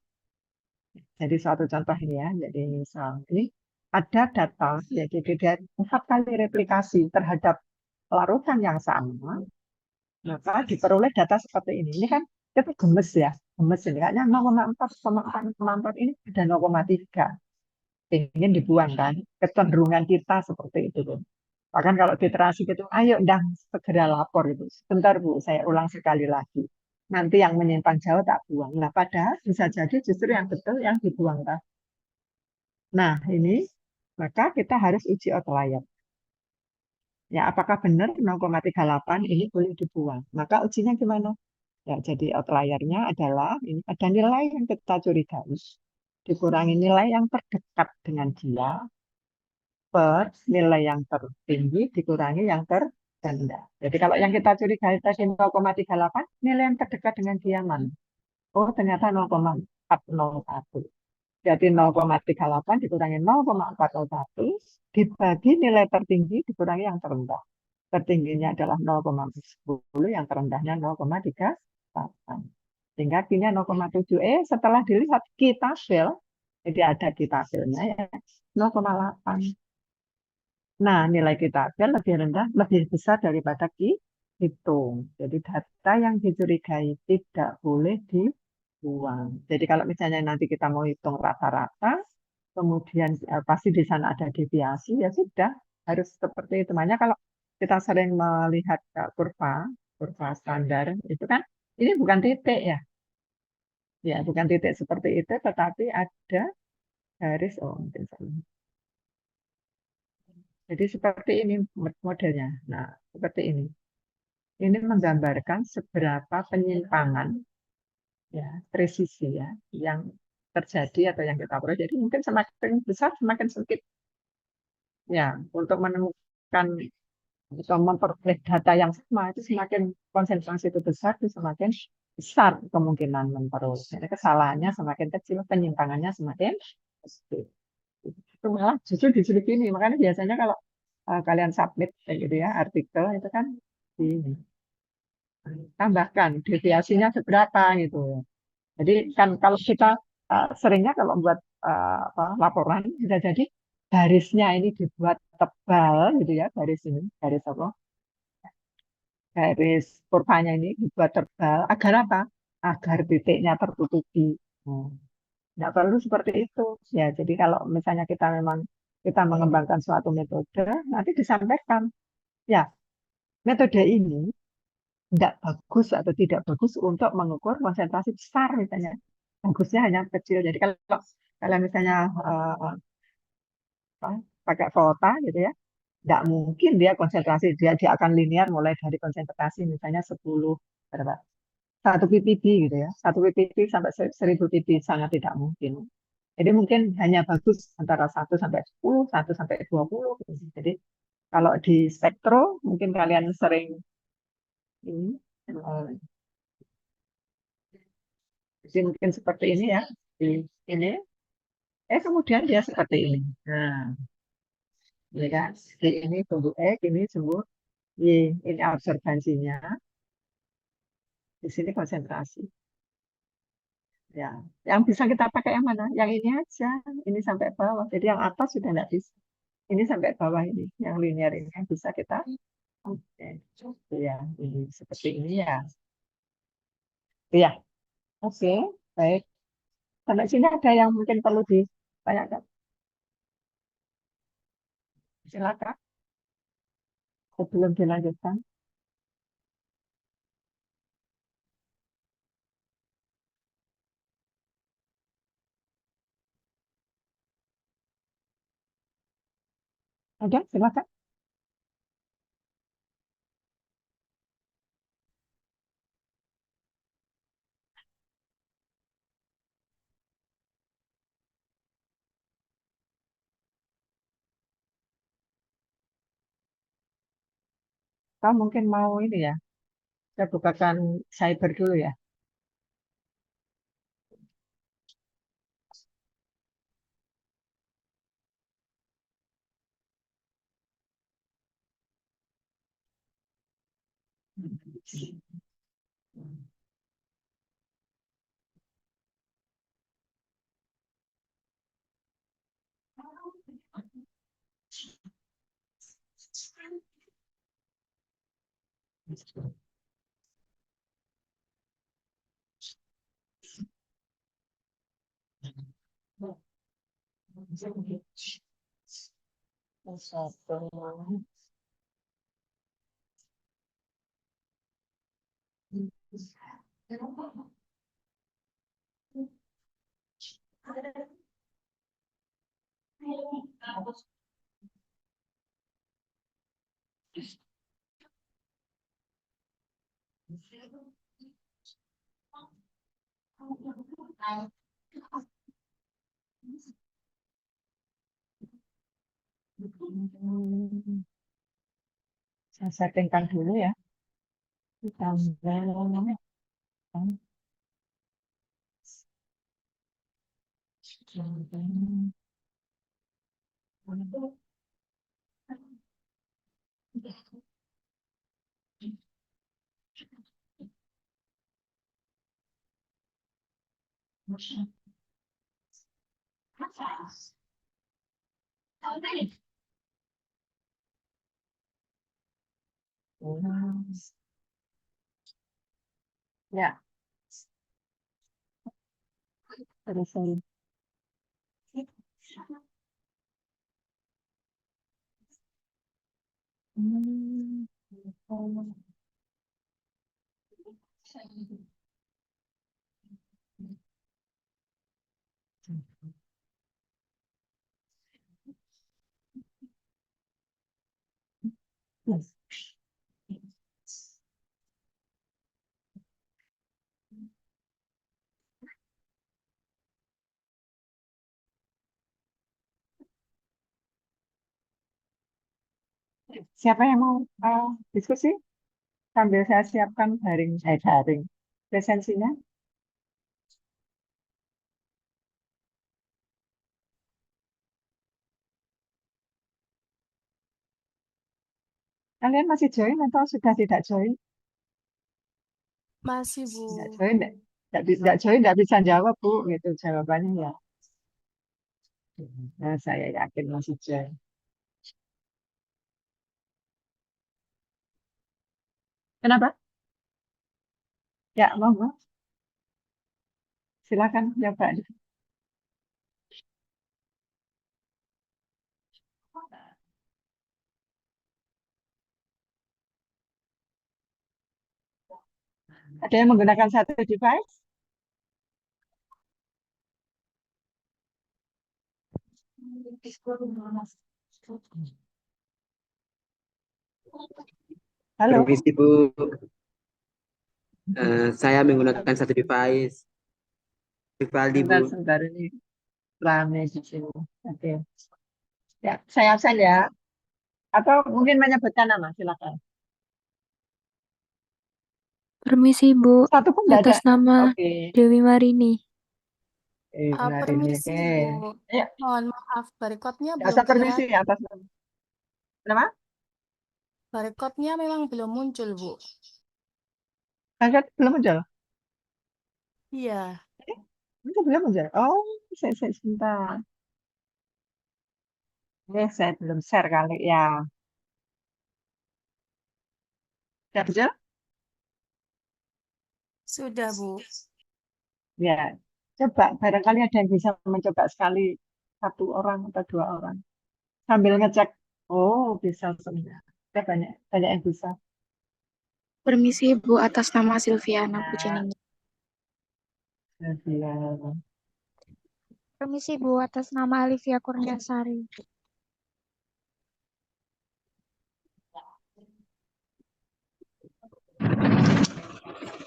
Jadi suatu contoh ini ya, jadi misalnya ada data, ya, jadi dia 4 kali replikasi terhadap larutan yang sama, maka diperoleh data seperti ini. Ini kan kita gemes ya, gemes ini kayaknya 0,4 ini ada 0,3. Ingin dibuang kan, kecenderungan kita seperti itu tuh. Bahkan kalau literasi gitu, ayo ndang segera lapor itu. Sebentar Bu, saya ulang sekali lagi. Nanti yang menyimpang jauh tak buang. Nah, padahal bisa jadi justru yang betul yang dibuang. Kan? Nah, ini maka kita harus uji outlier. Ya, apakah benar 0,38 ini boleh dibuang? Maka ujinya gimana? Ya, jadi outliernya adalah ini ada nilai yang kita curigai, dikurangi nilai yang terdekat dengan dia, per nilai yang tertinggi dikurangi yang terrendah. Jadi kalau yang kita curigai tadi 0,38, nilai yang terdekat dengan dia mana? Oh, ternyata 0,401. Jadi 0,38 dikurangi 0,401 dibagi nilai tertinggi dikurangi yang terendah. Tertingginya adalah 0,10, yang terendahnya 0,38. Sehingga Q-nya 0,7. Setelah dilihat kita tabel, jadi ada di tabelnya ya, 0,8. Nah, nilai kita akan lebih rendah, lebih besar daripada dihitung. Jadi data yang dicurigai tidak boleh dibuang. Jadi kalau misalnya nanti kita mau hitung rata-rata, kemudian pasti di sana ada deviasi, ya sudah harus seperti itu. Makanya kalau kita sering melihat kurva, kurva standar itu kan ini bukan titik ya, ya bukan titik seperti itu, tetapi ada garis. Oh, mungkin salah. Jadi seperti ini modelnya. Nah, seperti ini. Ini menggambarkan seberapa penyimpangan ya presisi ya yang terjadi atau yang kita peroleh. Jadi mungkin semakin besar semakin sedikit ya untuk menemukan atau memperoleh data yang sama itu semakin konsentrasi itu besar itu semakin besar kemungkinan memperoleh. Jadi kesalahannya semakin kecil, penyimpangannya semakin kecil. Itu malah justru disuruh ini. Makanya biasanya kalau kalian submit kayak gitu ya artikel itu kan ini tambahkan deviasinya seberapa gitu. Jadi kan kalau kita seringnya kalau buat laporan bisa jadi garisnya ini dibuat tebal gitu ya, garis ini, garis apa? Garis kurvanya ini dibuat tebal agar apa? Agar titiknya tertutupi. Hmm. Nggak perlu seperti itu. Ya, jadi kalau misalnya kita memang kita mengembangkan suatu metode, nanti disampaikan, ya metode ini tidak bagus atau tidak bagus untuk mengukur konsentrasi besar misalnya. Bagusnya hanya kecil. Jadi kalau kalian misalnya pakai volta gitu ya, tidak mungkin dia konsentrasi dia akan linear mulai dari konsentrasi misalnya 10 berapa 1 ppb gitu ya, 1 ppb sampai 1000 ppb sangat tidak mungkin. Jadi mungkin hanya bagus antara 1 sampai 10, 1 sampai 20. Gitu. Jadi kalau di spektro mungkin kalian sering ini jadi mungkin seperti ini ya. Di ini. Kemudian dia seperti ini. Nah, ya kan? D ini sumbu X, ini sumbu Y. Ini absorbansinya, di sini konsentrasi. Ya, yang bisa kita pakai yang mana? Yang ini aja. Ini sampai bawah. Jadi yang atas sudah tidak bisa. Ini sampai bawah ini, yang linear ini yang bisa kita. Oke, ya, ini seperti ini ya. Iya, oke, baik. Sampai sini ada yang mungkin perlu ditanyakan. Silakan, sebelum dilanjutkan. Ada, silakan. Kamu mungkin mau ini ya, saya bukakan cyber dulu ya. Satu. Saya settingkan dulu ya. Ditambah. Ya, terus saya. Hmm. Yes. Siapa yang mau diskusi sambil saya siapkan daring presensinya? Kalian masih join atau sudah tidak join? Masih, Tidak Bu. join, tidak join, tidak bisa jawab, Bu. Gitu jawabannya ya. Nah, saya yakin masih join. Kenapa? Ya, monggo. Silakan coba. Ada yang menggunakan satu device? Halo, Permisi Bu, saya menggunakan satu device. Vivaldi Bu. sebentar ini rame di sini. Oke, ya, saya absen ya. Atau mungkin menyebutkan nama, silakan. Permisi, Bu. Satu pun tidak ada. Atas nama Oke, Dewi Marini. benar ini. Permisi, Oke, Bu. ya, Mohon maaf, barcode-nya tidak belum usah permisi kelihatan. atas nama. Kenapa? Barcode-nya memang belum muncul, Bu. Target belum muncul? Iya. Itu belum muncul. Oh, saya sebentar. Saya belum share kali ya. Sudah muncul? Sudah, Bu. Ya. Coba, barangkali ada yang bisa mencoba sekali, satu orang atau dua orang. Sambil ngecek. Oh, bisa semua. Ya, banyak, banyak yang bisa. Permisi Bu, atas nama Silviana Nah, Puceningrat. ya. Permisi Bu, atas nama Alivia Kurniasari.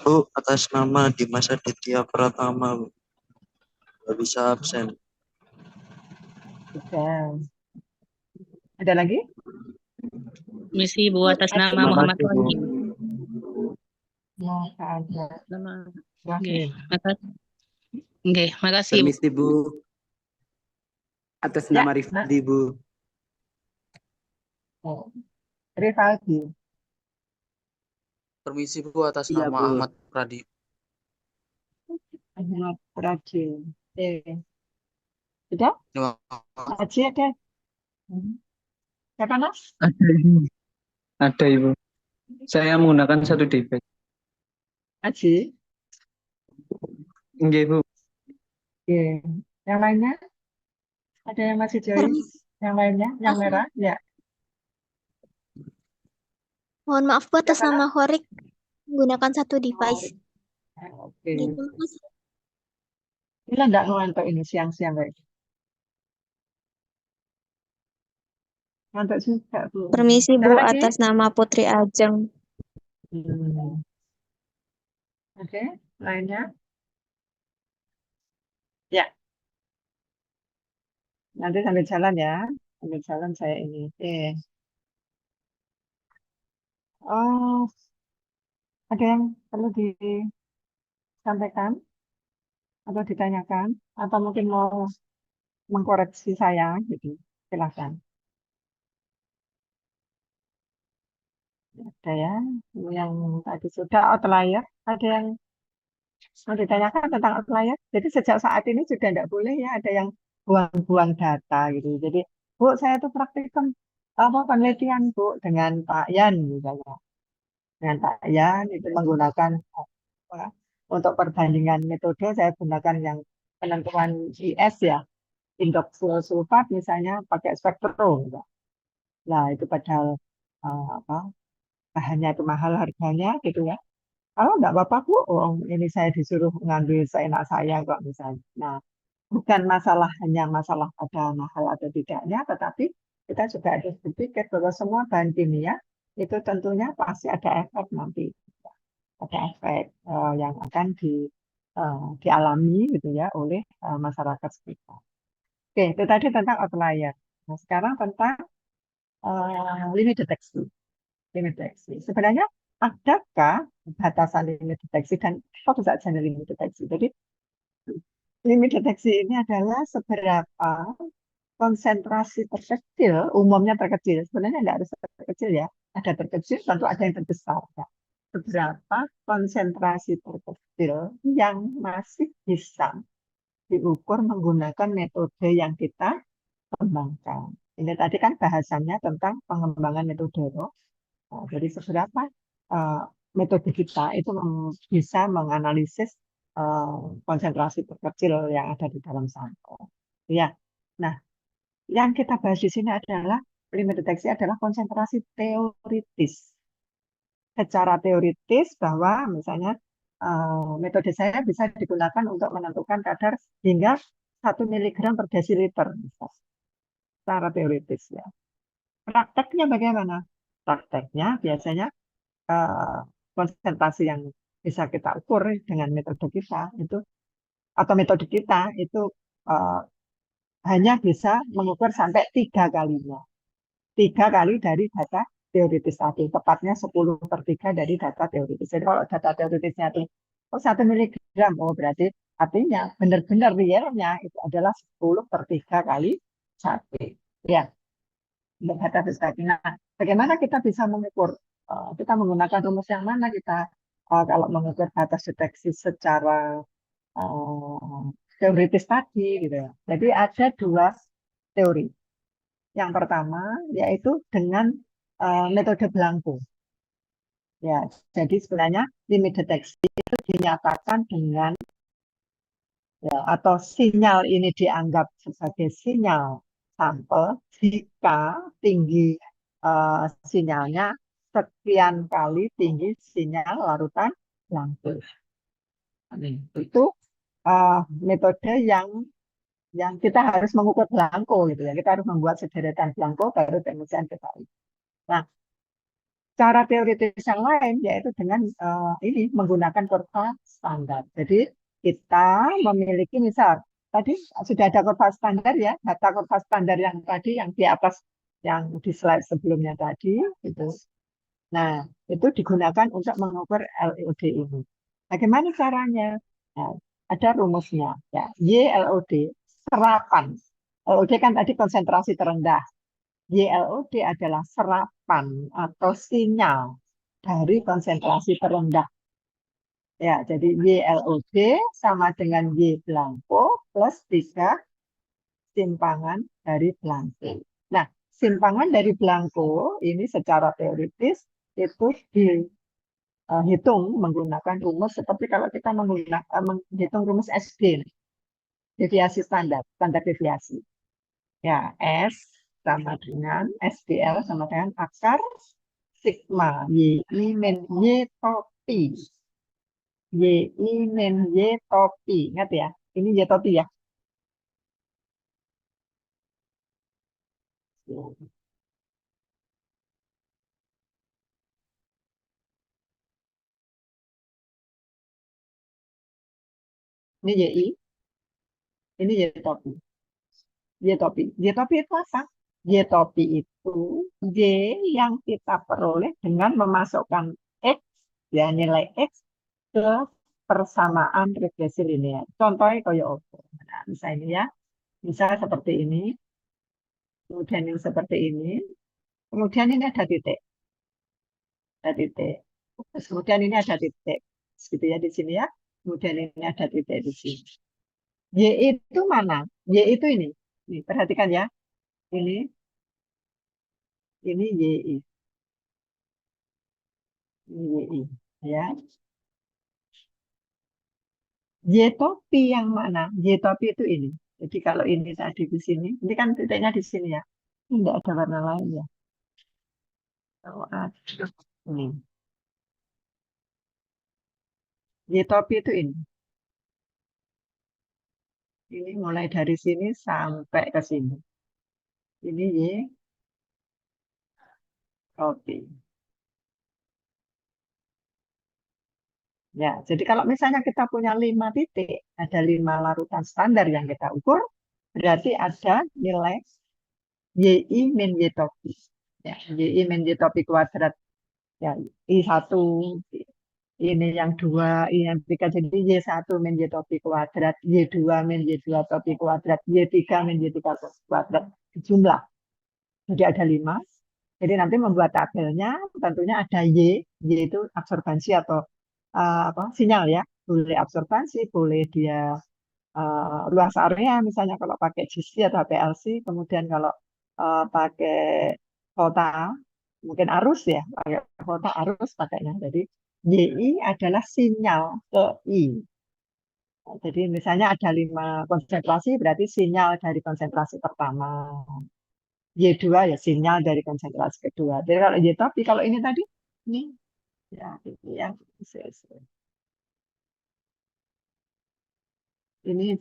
Bu, atas nama Dimas Aditya Pratama, Bu. Nggak bisa absen. Sudah. Ada lagi? Misi Bu atas nama Terima Muhammad kasih, Bu. Wahid. Mau ada. Nama. Wahid. Makasih Bu. Permisi Bu. Atas Ya, nama Rifdi Bu. Oh. Rivaldi. Permisi Bu, atas Iya nama Bu. Ahmad Pradi. Ahmad Rajin. Sudah? Terima Aji ada? Siapa Mas? Ada Ibu. Saya menggunakan satu device. Aji? Nggih, Bu. Oke. Yang lainnya? Ada yang masih join? Permisi. Yang lainnya? Yang merah? Ya. Mohon maaf Bu, atas Siapa? nama Horik menggunakan satu device. Oke. Gitu, Mas. Ini enggak ngantuk ini siang-siang kayak gitu. Ngantuk juga, Bu. Permisi Siapa Bu, lagi? atas nama Putri Ajeng. Oke. Lainnya? Ya. Nanti sambil jalan ya. Sambil jalan saya ini. Oke. Oh, ada yang perlu disampaikan atau ditanyakan atau mungkin mau mengkoreksi saya gitu. Silakan. Ada ya yang tadi sudah outlier. Ada yang mau ditanyakan tentang outlier. Jadi sejak saat ini sudah tidak boleh ya ada yang buang-buang data gitu. Jadi Bu, saya tuh praktikum apa penelitian Bu dengan Pak Yan misalnya. Dengan Pak Yan itu menggunakan apa, untuk perbandingan metode saya gunakan yang penentuan IS ya, indoksulfat misalnya pakai spektrum. Gitu. Nah, itu padahal apa bahannya itu mahal harganya gitu ya. Kalau nggak apa-apa Bu, oh, ini saya disuruh ngambil seenak saya kok misalnya. Nah, bukan masalah hanya masalah ada mahal atau tidaknya, tetapi kita juga harus berpikir bahwa semua bahan kimia itu tentunya pasti ada efek nanti, ada efek yang akan dialami gitu ya oleh masyarakat sekitar. Oke, itu tadi tentang outlier. Nah, sekarang tentang limit deteksi. Limit deteksi. Sebenarnya adakah batasan limit deteksi dan apa saja limit deteksi? Jadi limit deteksi ini adalah seberapa konsentrasi terkecil, umumnya terkecil. Sebenarnya tidak harus terkecil ya. Ada terkecil, tentu ada yang terbesar. Ya. Seberapa konsentrasi terkecil yang masih bisa diukur menggunakan metode yang kita kembangkan. Ini tadi kan bahasannya tentang pengembangan metode. Nah, jadi seberapa metode kita itu bisa menganalisis konsentrasi terkecil yang ada di dalam sampel. Ya, nah yang kita bahas di sini adalah limit deteksi adalah konsentrasi teoritis. Secara teoritis bahwa misalnya metode saya bisa digunakan untuk menentukan kadar hingga 1 miligram per desiliter. Secara teoritis ya. Prakteknya bagaimana? Prakteknya biasanya konsentrasi yang bisa kita ukur dengan metode kita itu atau metode kita itu hanya bisa mengukur sampai 3 kalinya. 3 kali dari data teoritis tadi, tepatnya 10/3 dari data teoritis. Jadi kalau data teoritisnya itu 1 miligram, oh berarti artinya benar-benar realnya itu adalah 10/3 kali 1. Ya. untuk batas deteksi. Nah, bagaimana kita bisa mengukur? Kita menggunakan rumus yang mana kita kalau mengukur batas deteksi secara eh, teoritis tadi, gitu ya. Jadi ada dua teori. Yang pertama yaitu dengan metode Blanco. Ya, jadi sebenarnya limit deteksi itu dinyatakan dengan ya, atau sinyal ini dianggap sebagai sinyal sampel jika tinggi sinyalnya sekian kali tinggi sinyal larutan Blanco. Itu metode yang kita harus mengukur Blanco gitu ya. Kita harus membuat sederetan Blanco baru kemudian kita. Nah, cara teoritis yang lain yaitu dengan ini menggunakan kurva standar. Jadi kita memiliki misal tadi sudah ada kurva standar ya, data kurva standar yang tadi yang di atas yang di slide sebelumnya tadi itu. Nah, itu digunakan untuk mengukur LOD ini. Bagaimana caranya? Nah, ada rumusnya ya. YLOD serapan. LOD kan tadi konsentrasi terendah. YLOD adalah serapan atau sinyal dari konsentrasi terendah. Ya, jadi YLOD sama dengan Y Blanco plus 3 simpangan dari Blanco. Nah, simpangan dari Blanco ini secara teoritis itu dihitung menggunakan rumus seperti kalau kita menghitung rumus SD, deviasi standar, standar deviasi. Ya, S sama dengan SDL sama dengan akar sigma YI min Y topi. YI min Y topi. Ingat ya, ini Y topi ya. Ini YI, ini Y topi. Y topi. Y topi itu apa? Y topi itu Y yang kita peroleh dengan memasukkan X, ya nilai X ke persamaan regresi linear. Contohnya kayak apa? Nah, misalnya ya, misalnya seperti ini, kemudian yang seperti ini, kemudian ini ada titik, ada titik. Terus kemudian ini ada titik, gitu ya di sini ya. Kemudian ini ada titik di sini. Y itu mana? Y itu ini. Nih, perhatikan ya. Ini YI. Ini YI. Ya. Y topi yang mana? Y topi itu ini. Jadi kalau ini tadi di sini, ini kan titiknya di sini ya. Ini tidak ada warna lain ya. Oh, ada. Ini. Y topi itu ini. Ini mulai dari sini sampai ke sini. Ini Y topi. Ya, jadi kalau misalnya kita punya 5 titik, ada 5 larutan standar yang kita ukur, berarti ada nilai YI min Y topi. Ya, YI min Y topi kuadrat. Ya, I1, ini yang 2, ini yang 3. Jadi Y1 min Y topi kuadrat, Y2 min Y2 topi kuadrat, Y3 min Y3 topi kuadrat. Jumlah. Jadi ada 5. Jadi nanti membuat tabelnya tentunya ada Y itu absorbansi atau sinyal ya. Boleh absorbansi, boleh dia luas area misalnya kalau pakai GC atau PLC, kemudian kalau pakai kota mungkin arus ya, pakai kota arus pakainya. Jadi YI adalah sinyal ke I. Jadi misalnya ada 5 konsentrasi, berarti sinyal dari konsentrasi pertama. Y2 ya sinyal dari konsentrasi kedua. Jadi kalau Y tapi kalau ini tadi, ini ya itu yang ini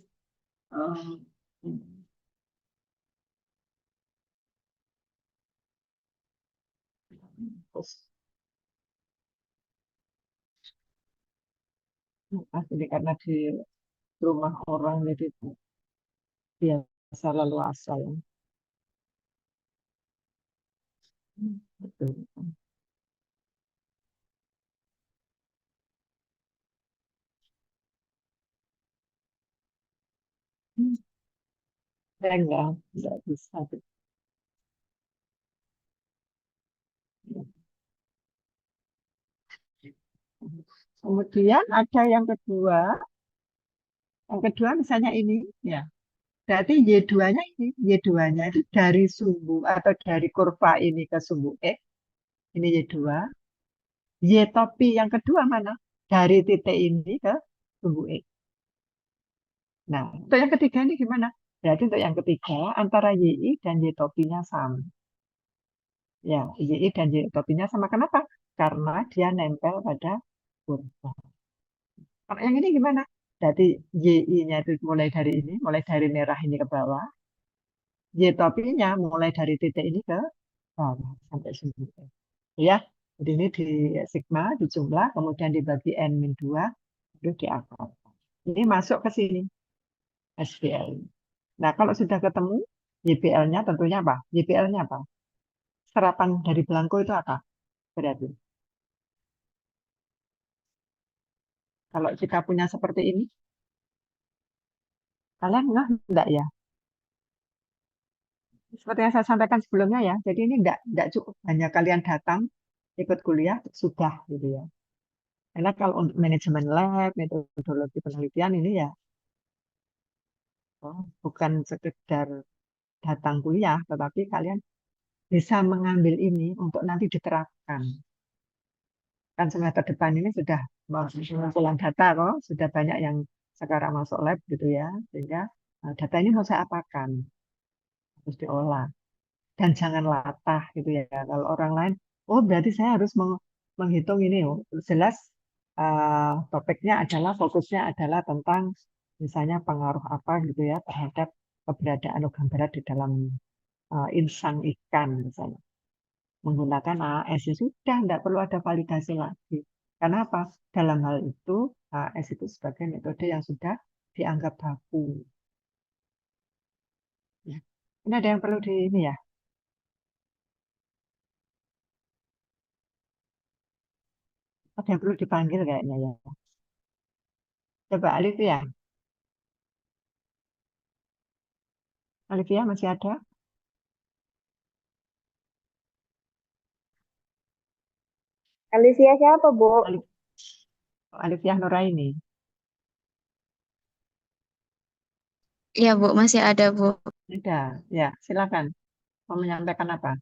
ini karena di rumah orang jadi biasa lalu asal. Betul. Enggak bisa. Kemudian ada yang kedua. Yang kedua misalnya ini, ya. Berarti Y2-nya ini, Y2-nya itu dari sumbu atau dari kurva ini ke sumbu X. Ini Y2. Y topi yang kedua mana? Dari titik ini ke sumbu X. Nah, untuk yang ketiga ini gimana? Berarti untuk yang ketiga, antara YI dan Y topinya sama. Ya, YI dan Y topinya sama. Kenapa? Karena dia nempel pada kurva. Kalau yang ini gimana? Berarti YI-nya itu mulai dari ini, mulai dari merah ini ke bawah. Y topinya mulai dari titik ini ke bawah sampai sini. Ya, jadi ini di sigma, di jumlah, kemudian dibagi N-2, itu diakarkan. Ini masuk ke sini, SBL. Nah, kalau sudah ketemu, YBL-nya tentunya apa? YBL-nya apa? Serapan dari belangko itu apa? Berarti. Kalau kita punya seperti ini, kalian enggak ya? Seperti yang saya sampaikan sebelumnya ya, jadi ini enggak cukup hanya kalian datang, ikut kuliah, sudah gitu ya. Karena kalau untuk manajemen lab, metodologi penelitian ini ya, bukan sekedar datang kuliah, tetapi kalian bisa mengambil ini untuk nanti diterapkan. Kan semester depan ini sudah pengumpulan data kok, sudah banyak yang sekarang masuk lab gitu ya, sehingga data ini mau saya apakan, harus diolah. Dan jangan latah gitu ya. Kalau orang lain, oh berarti saya harus menghitung ini. Oh. Jelas topiknya adalah, fokusnya adalah tentang misalnya pengaruh apa gitu ya terhadap keberadaan logam berat di dalam insang ikan misalnya. Menggunakan AS ya sudah, tidak perlu ada validasi lagi. Karena apa? Dalam hal itu, AS itu sebagai metode yang sudah dianggap baku. Ya. Ini ada yang perlu di ini ya. Ada yang perlu dipanggil kayaknya ya. Coba Alivia. Alivia masih ada? Alicia siapa, Bu? Alivia Nuraini. Iya, Bu, masih ada, Bu. Ada. Ya, silakan. Mau menyampaikan apa?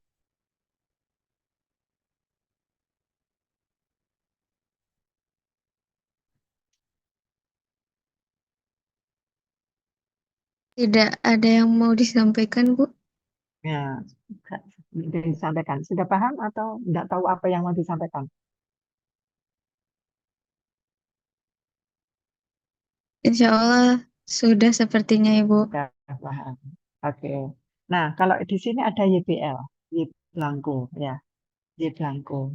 Tidak ada yang mau disampaikan, Bu. Ya, disampaikan. Sudah paham atau tidak tahu apa yang mau disampaikan? Insya Allah sudah sepertinya, Ibu. Sudah paham. Oke. Nah, kalau di sini ada YBL, Y blanco ya, Y blanco.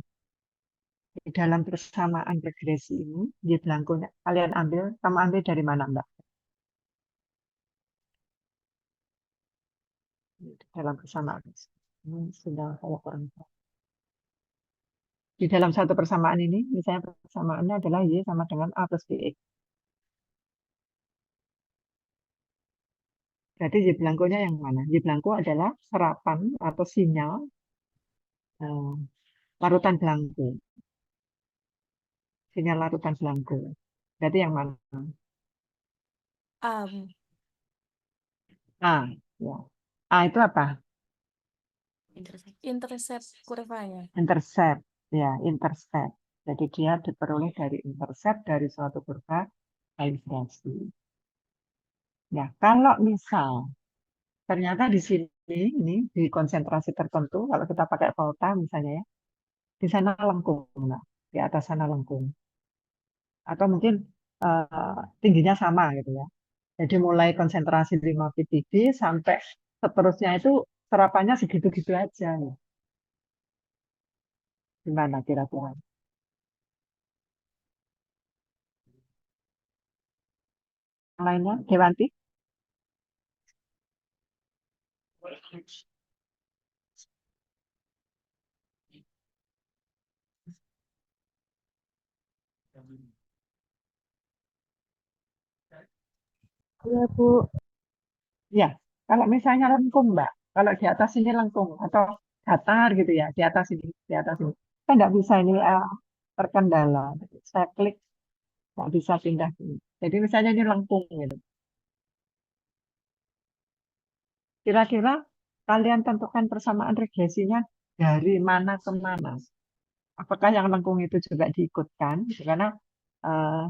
Di dalam persamaan regresi ini, Y blanco-nya kalian ambil, kamu ambil dari mana, Mbak? Dalam persamaan. Ini sudah saya kurang tahu. Di dalam satu persamaan ini, misalnya persamaannya adalah Y sama dengan A plus BX. Berarti Y blanco-nya yang mana? Y blanco adalah serapan atau sinyal larutan blanko. Sinyal larutan blanko. Berarti yang mana? A. Ya. A itu apa? Intercept kurvanya. Intercept. Ya, intercept. Jadi dia diperoleh dari intercept dari suatu kurva kalibrasi. Ya, kalau misal ternyata di sini ini di konsentrasi tertentu, kalau kita pakai volta misalnya ya, di sana lengkung, nah, di atas sana lengkung, atau mungkin tingginya sama gitu ya. Jadi mulai konsentrasi 5 ppb sampai seterusnya itu serapannya segitu-gitu aja. Ya. Gimana kira-kira? Yang lainnya, Dewanti? Iya, Bu. Ya, kalau misalnya lengkung, Mbak, kalau di atas ini lengkung atau datar gitu ya, di atas ini, di atas ini, kan nggak bisa ini terkendala. Saya klik nggak bisa pindah. Jadi misalnya ini lengkung gitu. Kira-kira kalian tentukan persamaan regresinya dari mana ke mana. Apakah yang lengkung itu juga diikutkan? Gitu. Karena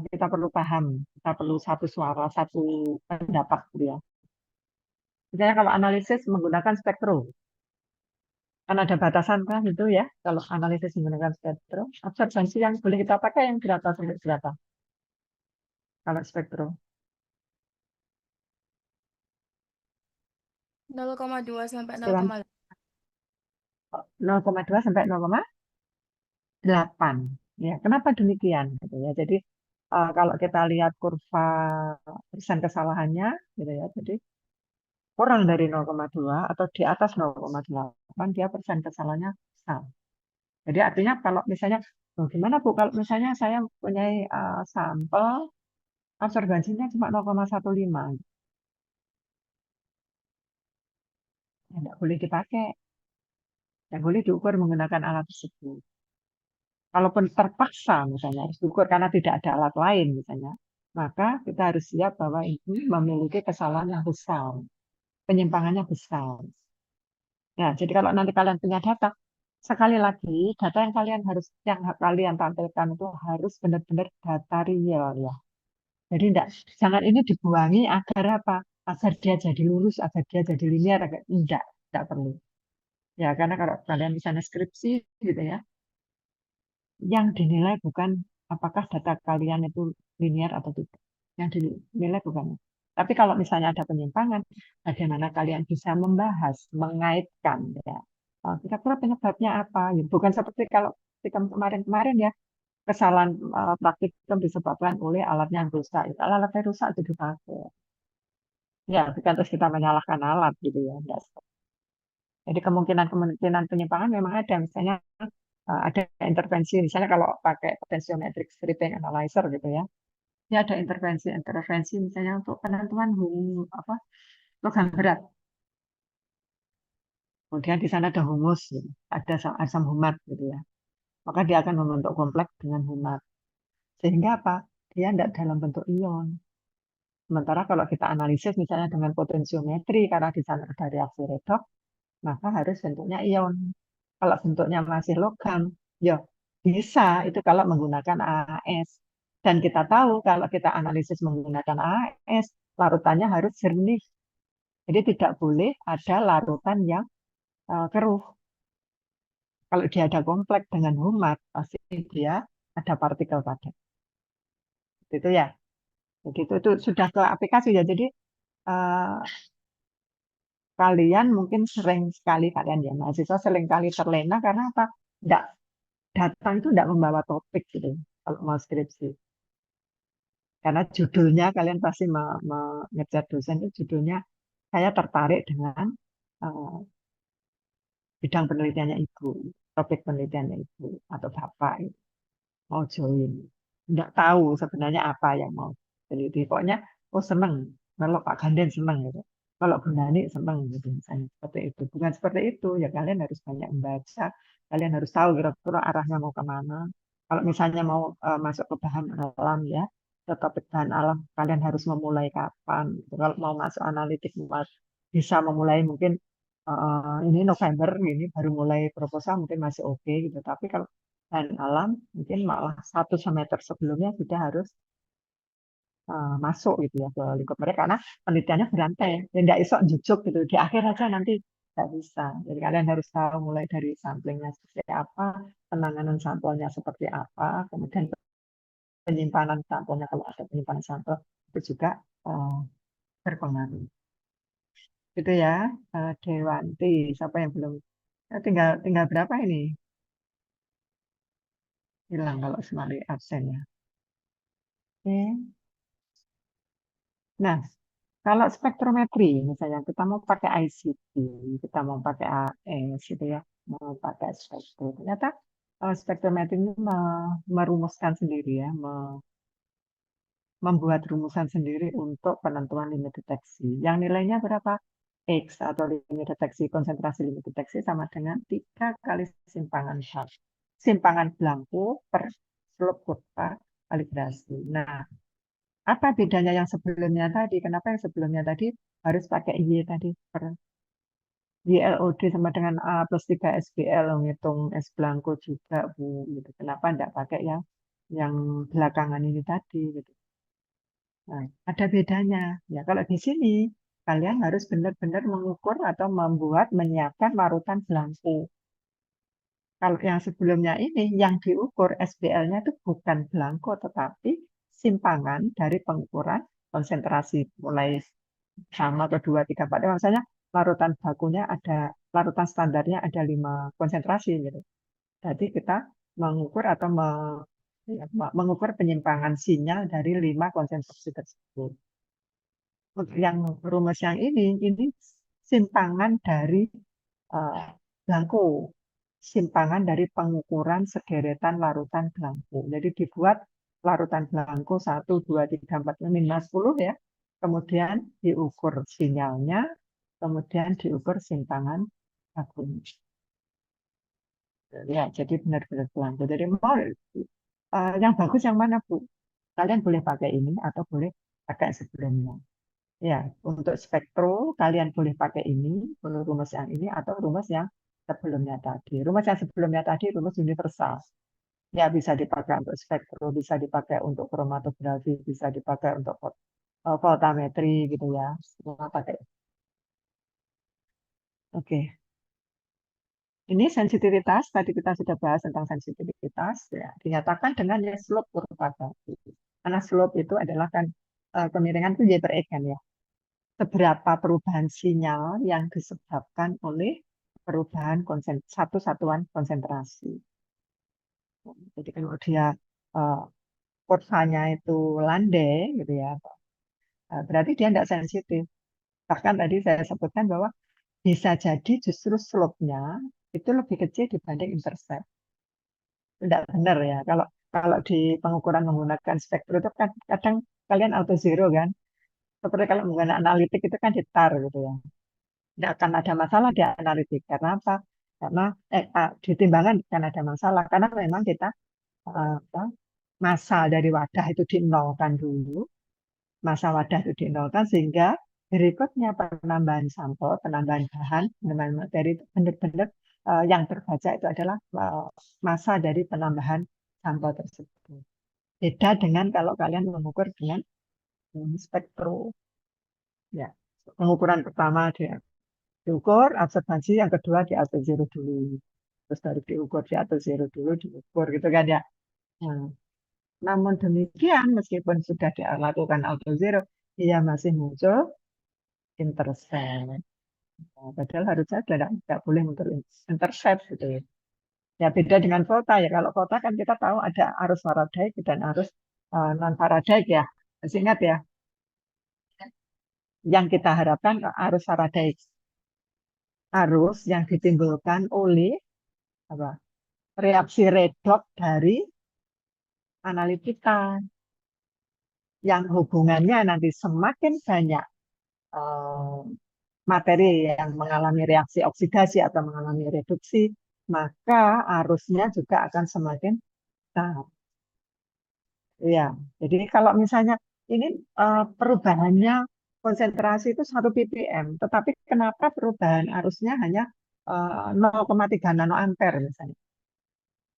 kita perlu paham, kita perlu satu suara, satu pendapat gitu ya. Misalnya kalau analisis menggunakan spektrum, kan ada batasan kan itu ya. Kalau analisis menggunakan spektrum, absorbansi yang boleh kita pakai yang berapa sampai berapa? Kalau spektrum 0,2 sampai Dalam 0,8. 0,2 sampai 0,8. Ya, kenapa demikian? Gitu ya. Jadi kalau kita lihat kurva persen kesalahannya, gitu ya. Jadi kurang dari 0,2 atau di atas 0,8 dia persen kesalahannya besar. Jadi artinya kalau misalnya, gimana Bu, kalau misalnya saya punya sampel absorbansinya cuma 0,15, ya nggak boleh dipakai, nggak boleh diukur menggunakan alat tersebut. Kalaupun terpaksa misalnya harus diukur karena tidak ada alat lain misalnya, maka kita harus siap bahwa ini memiliki kesalahan yang besar, penyimpangannya besar. Ya, jadi kalau nanti kalian punya data, sekali lagi data yang kalian tampilkan itu harus benar-benar data real ya. Jadi jangan ini dibuangi agar apa? Agar dia jadi lurus, agar dia jadi linear, tidak perlu. Ya, karena kalau kalian misalnya skripsi gitu ya, yang dinilai bukan apakah data kalian itu linear atau tidak. Yang dinilai bukan. Tapi kalau misalnya ada penyimpangan, bagaimana kalian bisa membahas, mengaitkan ya. Kira-kira penyebabnya apa? Ya, bukan seperti kalau kemarin-kemarin ya, kesalahan praktikum disebabkan oleh alatnya yang rusak. Kalau alatnya rusak itu dipakai. Ya, bukan terus kita menyalahkan alat gitu ya. Enggak. Jadi kemungkinan penyimpangan memang ada. Misalnya ada intervensi, misalnya kalau pakai potentiometric stripping analyzer gitu ya. Ya ada intervensi misalnya untuk penentuan logam berat. Kemudian di sana ada humus, gitu. Ada asam humat gitu ya. Maka dia akan membentuk kompleks dengan humat. Sehingga apa? Dia tidak dalam bentuk ion. Sementara kalau kita analisis misalnya dengan potentiometri, karena di sana ada reaksi redoks, maka harus bentuknya ion. Kalau bentuknya masih logam, ya bisa itu kalau menggunakan AAS. Dan kita tahu kalau kita analisis menggunakan AAS, larutannya harus jernih. Jadi tidak boleh ada larutan yang keruh. Kalau dia ada kompleks dengan humat, pasti dia ada partikel padat. Itu ya. Jadi itu sudah ke aplikasi ya. Jadi kalian mungkin sering sekali mahasiswa sering kali terlena karena apa? Datang itu tidak membawa topik gitu kalau mau skripsi. Karena judulnya kalian pasti mengejar dosen itu judulnya saya tertarik dengan bidang penelitiannya ibu, topik penelitiannya ibu atau bapak itu. Mau join. Tidak tahu sebenarnya apa yang mau teliti. Pokoknya, oh seneng. Kalau Pak Ganden seneng gitu. Kalau Bu Nani seneng gitu misalnya seperti itu. Bukan seperti itu. Ya kalian harus banyak membaca. Kalian harus tahu kira-kira arahnya mau kemana. Kalau misalnya mau masuk ke bahan alam ya, ke topik bahan alam, kalian harus memulai kapan. Gitu. Kalau mau masuk analitik, bisa memulai mungkin ini November, ini baru mulai proposal mungkin masih oke gitu. Tapi kalau bahan alam mungkin malah 1 semester sebelumnya sudah harus masuk gitu ya ke lingkup mereka karena penelitiannya berantai dan tidak esok jujuk gitu di akhir aja nanti tidak bisa. Jadi kalian harus tahu mulai dari samplingnya seperti apa, penanganan sampelnya seperti apa, kemudian penyimpanan sampelnya kalau ada penyimpanan sampel itu juga berpengaruh. Gitu ya, Dewanti. Siapa yang belum? Tinggal berapa ini? Hilang kalau semari absen ya. Oke. Nah, kalau spektrometri, misalnya kita mau pakai ICT, kita mau pakai AS, gitu ya, mau pakai spektrum. Ternyata spektrometri ini merumuskan sendiri ya, membuat rumusan sendiri untuk penentuan limit deteksi. Yang nilainya berapa? X atau limit deteksi, konsentrasi limit deteksi sama dengan 3 kali simpangan belangko per slope kurva kalibrasi. Nah, apa bedanya yang sebelumnya tadi? Kenapa yang sebelumnya tadi harus pakai Y tadi? YLOD sama dengan A plus 3 SBL, ngitung S blanco juga, Bu. Gitu. Kenapa enggak pakai yang belakangan ini tadi? Gitu. Nah, ada bedanya. Ya, kalau di sini, kalian harus benar-benar mengukur atau menyiapkan larutan blanko. Kalau yang sebelumnya ini, yang diukur SBL-nya itu bukan blanko, tetapi simpangan dari pengukuran konsentrasi. Mulai sama, kedua, tiga, empat. Misalnya larutan bakunya larutan standarnya ada 5 konsentrasi. Gitu. Jadi kita mengukur atau mengukur penyimpangan sinyal dari 5 konsentrasi tersebut. Untuk yang rumus yang ini simpangan dari blanko. Simpangan dari pengukuran sederetan larutan blanko. Jadi dibuat larutan blanko 1, 2, 3, 4, 5, 10 ya. Kemudian diukur sinyalnya, kemudian diukur simpangan bakunya. Ya, jadi benar-benar blanko. Jadi mau yang bagus yang mana, Bu? Kalian boleh pakai ini atau boleh pakai sebelumnya. Ya, untuk spektro kalian boleh pakai ini, rumus yang ini atau rumus yang sebelumnya tadi. Rumus yang sebelumnya tadi rumus universal. Ya, bisa dipakai untuk spektro, bisa dipakai untuk kromatografi, bisa dipakai untuk voltametri gitu ya. Semua pakai. Oke. Ini sensitivitas, tadi kita sudah bahas tentang sensitivitas, ya, dinyatakan dengan slope kurva tadi. Karena slope itu adalah kan kemiringan itu Y per X kan ya. Seberapa perubahan sinyal yang disebabkan oleh perubahan satu satuan konsentrasi. Jadi kalau dia kurvanya itu landai, gitu ya, berarti dia tidak sensitif. Bahkan tadi saya sebutkan bahwa bisa jadi justru slope-nya itu lebih kecil dibanding intercept. Tidak benar ya. Kalau di pengukuran menggunakan spektrum itu kan kadang kalian auto zero kan. Seperti kalau menggunakan analitik itu kan ditar gitu ya. Tidak akan ada masalah di analitik. Karena apa? Karena di timbangan kan ada masalah. Karena memang kita massa dari wadah itu dinolkan dulu. Massa wadah itu dinolkan sehingga berikutnya penambahan sampel, penambahan bahan, penambahan materi itu benar-benar yang terbaca itu adalah massa dari penambahan sampel tersebut. Beda dengan kalau kalian mengukur dengan spektro. Ya, pengukuran pertama diukur, observasi, yang kedua di auto zero dulu. Terus dari diukur di auto zero dulu, diukur gitu kan ya. Nah, namun demikian, meskipun sudah dilakukan auto zero, ia masih muncul intercept. Nah, padahal harusnya tidak boleh muncul intercept gitu ya. Ya beda dengan volta ya. Kalau volta kan kita tahu ada arus Faraday dan arus non Faraday ya. Masih ingat ya? Yang kita harapkan arus Faraday, arus yang ditimbulkan oleh reaksi redox dari analitikan, yang hubungannya nanti semakin banyak materi yang mengalami reaksi oksidasi atau mengalami reduksi, maka arusnya juga akan semakin besar. Ya, jadi kalau misalnya ini perubahannya konsentrasi itu 1 ppm, tetapi kenapa perubahan arusnya hanya 0,3 nanoampere misalnya?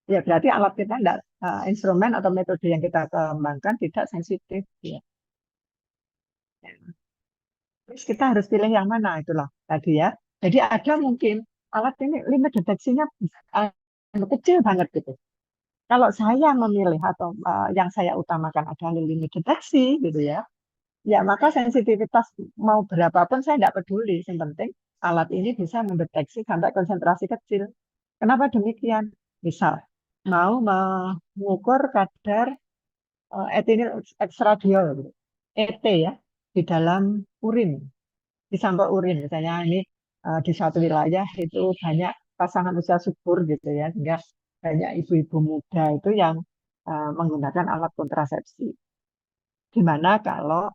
Ya berarti alat kita tidak, instrumen atau metode yang kita kembangkan tidak sensitif. Ya. Terus kita harus pilih yang mana itulah tadi ya. Jadi ada mungkin alat ini limit deteksinya kecil banget gitu. Kalau saya memilih atau yang saya utamakan adalah limit deteksi gitu ya, ya maka sensitivitas mau berapapun saya tidak peduli. Yang penting alat ini bisa mendeteksi sampai konsentrasi kecil. Kenapa demikian? Misal mau mengukur kadar etinil estradiol, gitu. ET ya, di dalam urin, di sampel urin. Misalnya ini di suatu wilayah itu banyak pasangan usia subur gitu ya, sehingga banyak ibu-ibu muda itu yang menggunakan alat kontrasepsi. Gimana kalau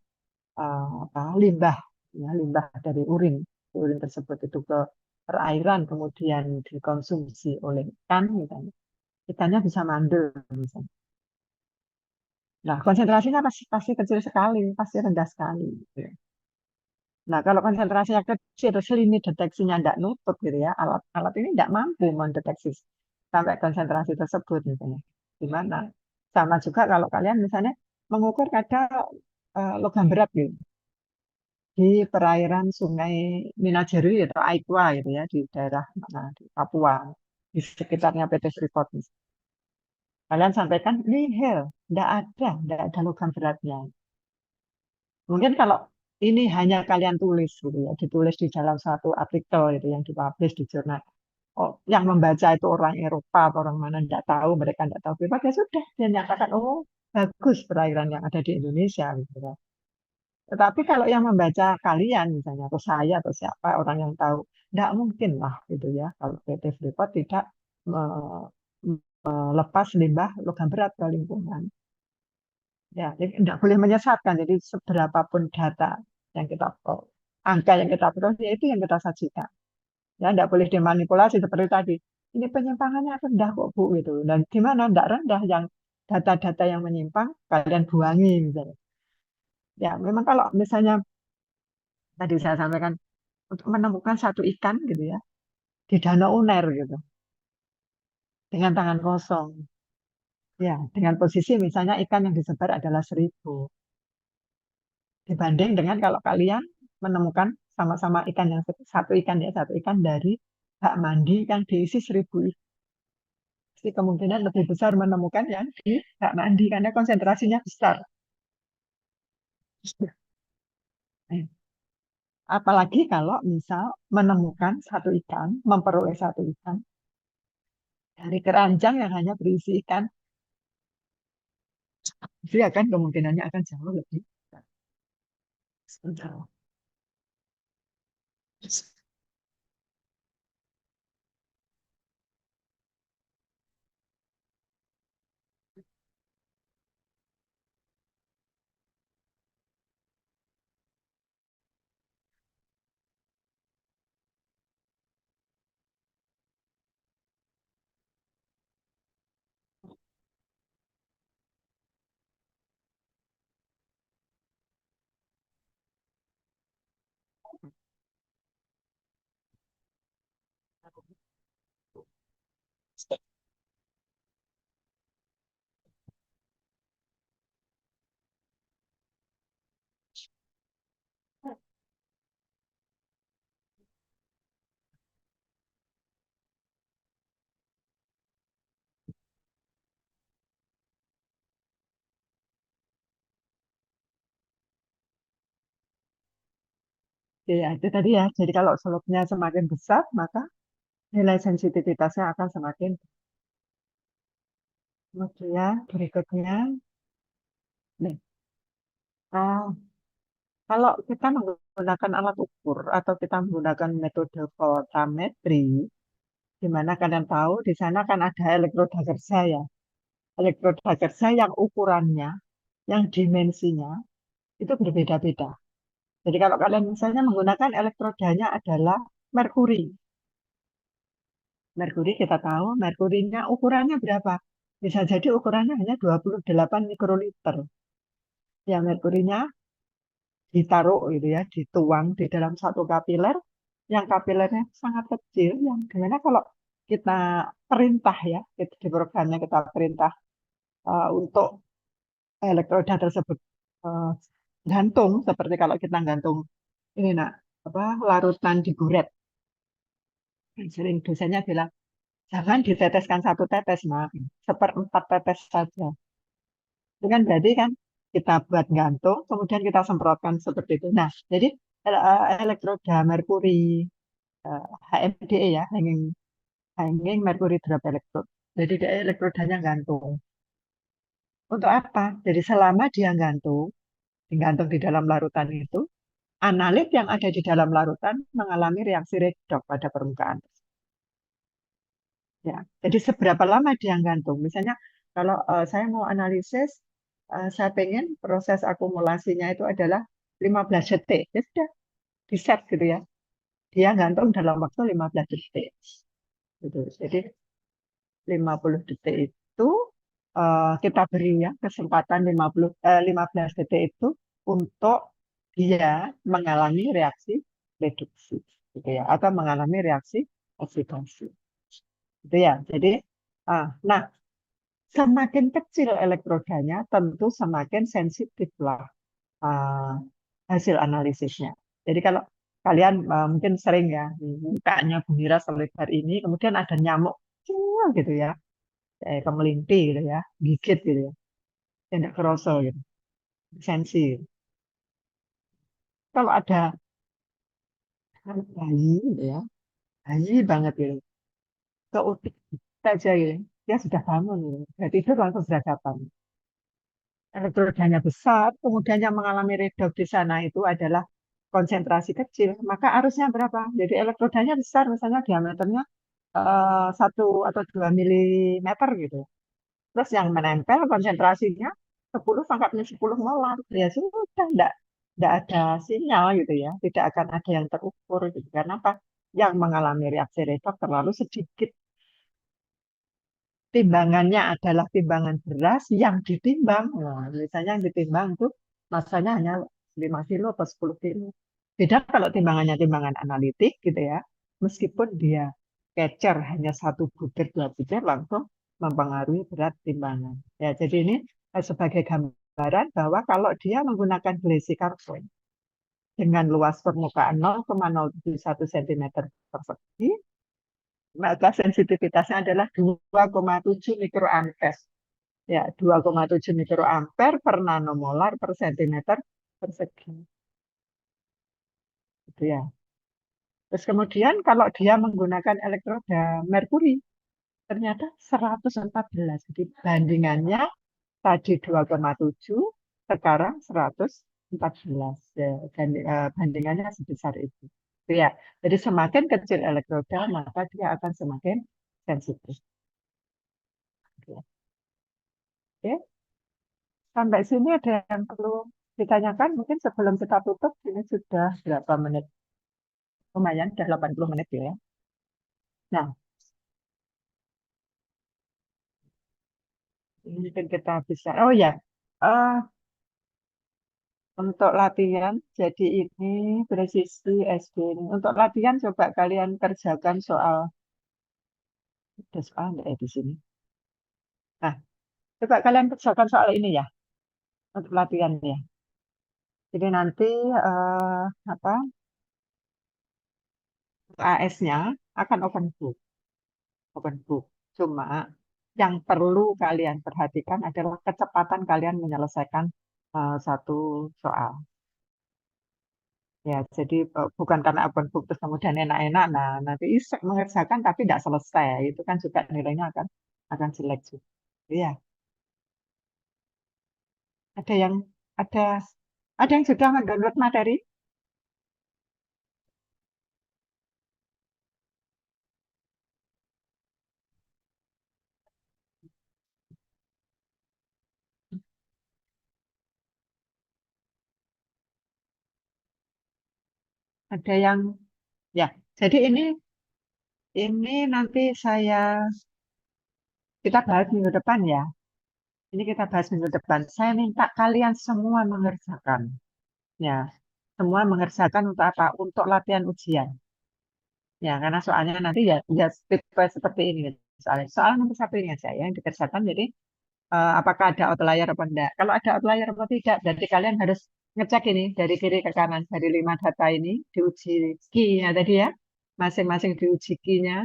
limbah, ya, limbah dari urin tersebut itu ke perairan kemudian dikonsumsi oleh ikan, misalnya, ikannya bisa mandul misalnya. Nah, konsentrasinya pasti kecil sekali, pasti rendah sekali. Gitu ya. Nah, kalau konsentrasinya kecil, terus lini deteksinya tidak nutup gitu ya, alat-alat ini tidak mampu mendeteksi sampai konsentrasi tersebut misalnya. Gimana? Sama juga kalau kalian misalnya mengukur kadar logam berat gitu di perairan Sungai Minajeri atau Aikwa gitu ya di daerah mana di Papua di sekitarnya PT Freeport. Kalian sampaikan nihil, tidak ada logam beratnya. Mungkin kalau ini hanya kalian tulis gitu ya, ditulis di dalam satu artikel itu yang dipublish di jurnal. Oh, yang membaca itu orang Eropa atau orang mana tidak tahu, mereka tidak tahu privat, ya sudah dia nyatakan oh bagus perairan yang ada di Indonesia gitu ya. Tetapi kalau yang membaca kalian misalnya atau saya atau siapa orang yang tahu, tidak mungkin lah gitu ya kalau PT Freeport tidak melepas limbah logam berat ke lingkungan. Ya, jadi tidak boleh menyesatkan. Jadi seberapapun data yang kita angka yang kita peroleh, ya itu yang kita sajikan. Ya, tidak boleh dimanipulasi seperti tadi. Ini penyimpangannya rendah kok Bu gitu. Dan gimana tidak rendah yang data-data yang menyimpang kalian buangi misalnya. Ya, memang kalau misalnya tadi saya sampaikan untuk menemukan satu ikan gitu ya di Danau Uner gitu dengan tangan kosong. Ya, dengan posisi misalnya ikan yang disebar adalah 1.000. Dibanding dengan kalau kalian menemukan sama-sama ikan yang satu ikan dari bak mandi yang diisi 1.000 ikan. Jadi kemungkinan lebih besar menemukan yang di bak mandi karena konsentrasinya besar. Apalagi kalau misal menemukan satu ikan, memperoleh satu ikan dari keranjang yang hanya berisi ikan, itu akan kemungkinannya akan jauh lebih besar. Sebentar. Ya, itu tadi ya. Jadi kalau slope-nya semakin besar, maka nilai sensitivitasnya akan semakin. Kemudian berikutnya, nih, ah, kalau kita menggunakan alat ukur atau kita menggunakan metode voltammetri, di mana kalian tahu di sana kan ada elektroda kerja ya. Elektroda kerja yang ukurannya, yang dimensinya itu berbeda-beda. Jadi kalau kalian misalnya menggunakan elektrodanya adalah merkuri. Merkuri kita tahu, merkurinya ukurannya berapa? Bisa jadi ukurannya hanya 28 mikroliter. Ya, merkurinya ditaruh gitu ya, dituang di dalam satu kapiler, yang kapilernya sangat kecil, yang gimana kalau kita perintah ya, di programnya kita perintah untuk elektroda tersebut gantung, seperti kalau kita gantung ini nak apa larutan di guret. Sering dosennya bilang, jangan diteteskan satu tetes, Mak. 1/4 tetes saja. Itu kan berarti kan kita buat gantung, kemudian kita semprotkan seperti itu. Nah, jadi elektroda merkuri HMDE ya, hanging mercury drop electrode. Jadi dia elektrodanya gantung. Untuk apa? Jadi selama dia digantung di dalam larutan itu, analit yang ada di dalam larutan mengalami reaksi redox pada permukaan. Ya, jadi seberapa lama dia gantung? Misalnya kalau saya mau analisis, saya pengen proses akumulasinya itu adalah 15 detik. Ya sudah, di set gitu ya. Dia gantung dalam waktu 15 detik. Gitu. Jadi 50 detik itu kita beri ya kesempatan 15 detik itu untuk dia mengalami reaksi reduksi, gitu ya, atau mengalami reaksi oksidasi, gitu ya. Jadi, nah, semakin kecil elektrodanya, tentu semakin sensitiflah hasil analisisnya. Jadi kalau kalian mungkin sering ya, mukanya Bu Mira selebar ini, kemudian ada nyamuk kecil gitu ya, kayak kemelinti gitu ya, gigit gitu ya, tidak kerasa gitu, sensi. Kalau ada bayi gitu ya, bayi banget gitu, keutik saja gitu, dia sudah bangun gitu, dia tidur langsung berhadapan. Elektrodanya besar, kemudian yang mengalami redox di sana itu adalah konsentrasi kecil, maka arusnya berapa? Jadi elektrodanya besar, misalnya diameternya 1 atau 2 milimeter gitu. Terus yang menempel konsentrasinya 10 sampai 10 molar. Ya sudah, enggak ada sinyal gitu ya. Tidak akan ada yang terukur gitu. Karena apa? Yang mengalami reaksi redox terlalu sedikit. Timbangannya adalah timbangan beras yang ditimbang. Nah, misalnya yang ditimbang itu masanya hanya 5 kilo atau 10 kilo. Beda kalau timbangannya timbangan analitik gitu ya. Meskipun dia kecer hanya 1 butir, 2 butir langsung mempengaruhi berat timbangan. Ya, jadi ini sebagai gambaran bahwa kalau dia menggunakan glassy carbon dengan luas permukaan 0,071 cm persegi, maka sensitivitasnya adalah 2,7 mikroampere. Ya, 2,7 mikroampere per nanomolar per centimeter persegi. Gitu ya. Terus kemudian kalau dia menggunakan elektroda merkuri, ternyata 114. Jadi bandingannya tadi 2,7, sekarang 114. Ya, bandingannya sebesar itu. Ya, jadi semakin kecil elektroda, maka dia akan semakin sensitif. Oke, sampai sini ada yang perlu ditanyakan? Mungkin sebelum kita tutup, ini sudah berapa menit? Lumayan, sudah 80 menit ya. Nah, mungkin kita bisa. Oh ya, untuk latihan, jadi ini presisi SD ini. Untuk latihan coba kalian kerjakan soal. Ada soal nggak ya di sini? Nah, coba kalian kerjakan soal ini ya, untuk latihan ya. Jadi nanti apa? AS-nya akan open book. Open book. Cuma yang perlu kalian perhatikan adalah kecepatan kalian menyelesaikan satu soal. Ya, jadi bukan karena open book terus kemudian enak-enak, nah nanti isek mengerjakan tapi tidak selesai, itu kan juga nilainya akan jelek juga. Ya, ada yang ada ada yang sudah mendownload materi? Ada yang ya. Jadi ini nanti kita bahas minggu depan ya. Ini kita bahas minggu depan. Saya minta kalian semua mengerjakan. Ya, semua mengerjakan untuk apa? Untuk latihan ujian. Ya, karena soalnya nanti ya tipe seperti ini. Soal nomor 1 ini aja ya, yang dikerjakan. Jadi, apakah ada outlier apa enggak? Kalau ada outlier apa tidak, berarti kalian harus ngecek ini dari kiri ke kanan. Dari 5 data ini, diuji key-nya tadi ya. Masing-masing diuji key-nya.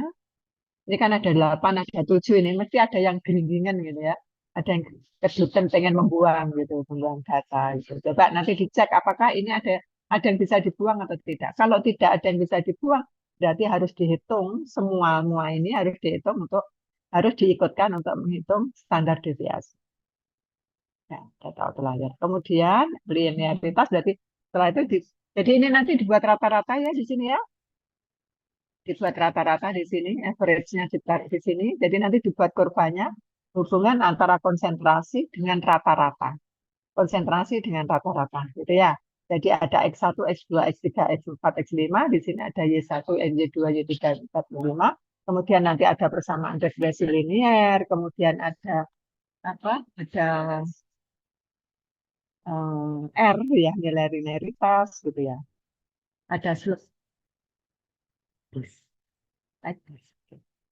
Ini kan ada 8, ada 7 ini. Mesti ada yang geringgingan gitu ya. Ada yang kedutan pengen membuang gitu, membuang data gitu. Coba nanti dicek apakah ini ada yang bisa dibuang atau tidak. Kalau tidak ada yang bisa dibuang, berarti harus dihitung semua ini harus dihitung harus diikutkan untuk menghitung standar deviasi. Ya, data outlier. Kemudian linearitas berarti setelah itu jadi ini nanti dibuat rata-rata ya di sini ya. Dibuat rata-rata di sini, average-nya ditarik di sini. Jadi nanti dibuat kurvanya hubungan antara konsentrasi dengan rata-rata. Konsentrasi dengan rata-rata, gitu ya. Jadi ada X1, X2, X3, X4, X5. Di sini ada Y1, Y2, Y3, Y4, Y5. Kemudian nanti ada persamaan regresi linier. Kemudian ada ada R ya, nilai linearitas gitu ya. Ada like this.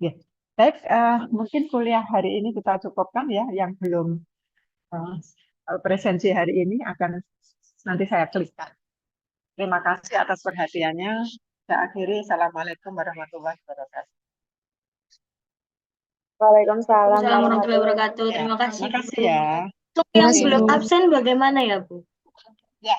Ya, baik. Mungkin kuliah hari ini kita cukupkan ya. Yang belum presensi hari ini akan nanti saya klikkan. Terima kasih atas perhatiannya. Saya akhiri. Assalamualaikum warahmatullahi wabarakatuh. Waalaikumsalam Assalamualaikum warahmatullahi warahmatullahi wabarakatuh. Terima kasih. Terima kasih ya. Yang sebelum absen bagaimana ya, Bu? Ya,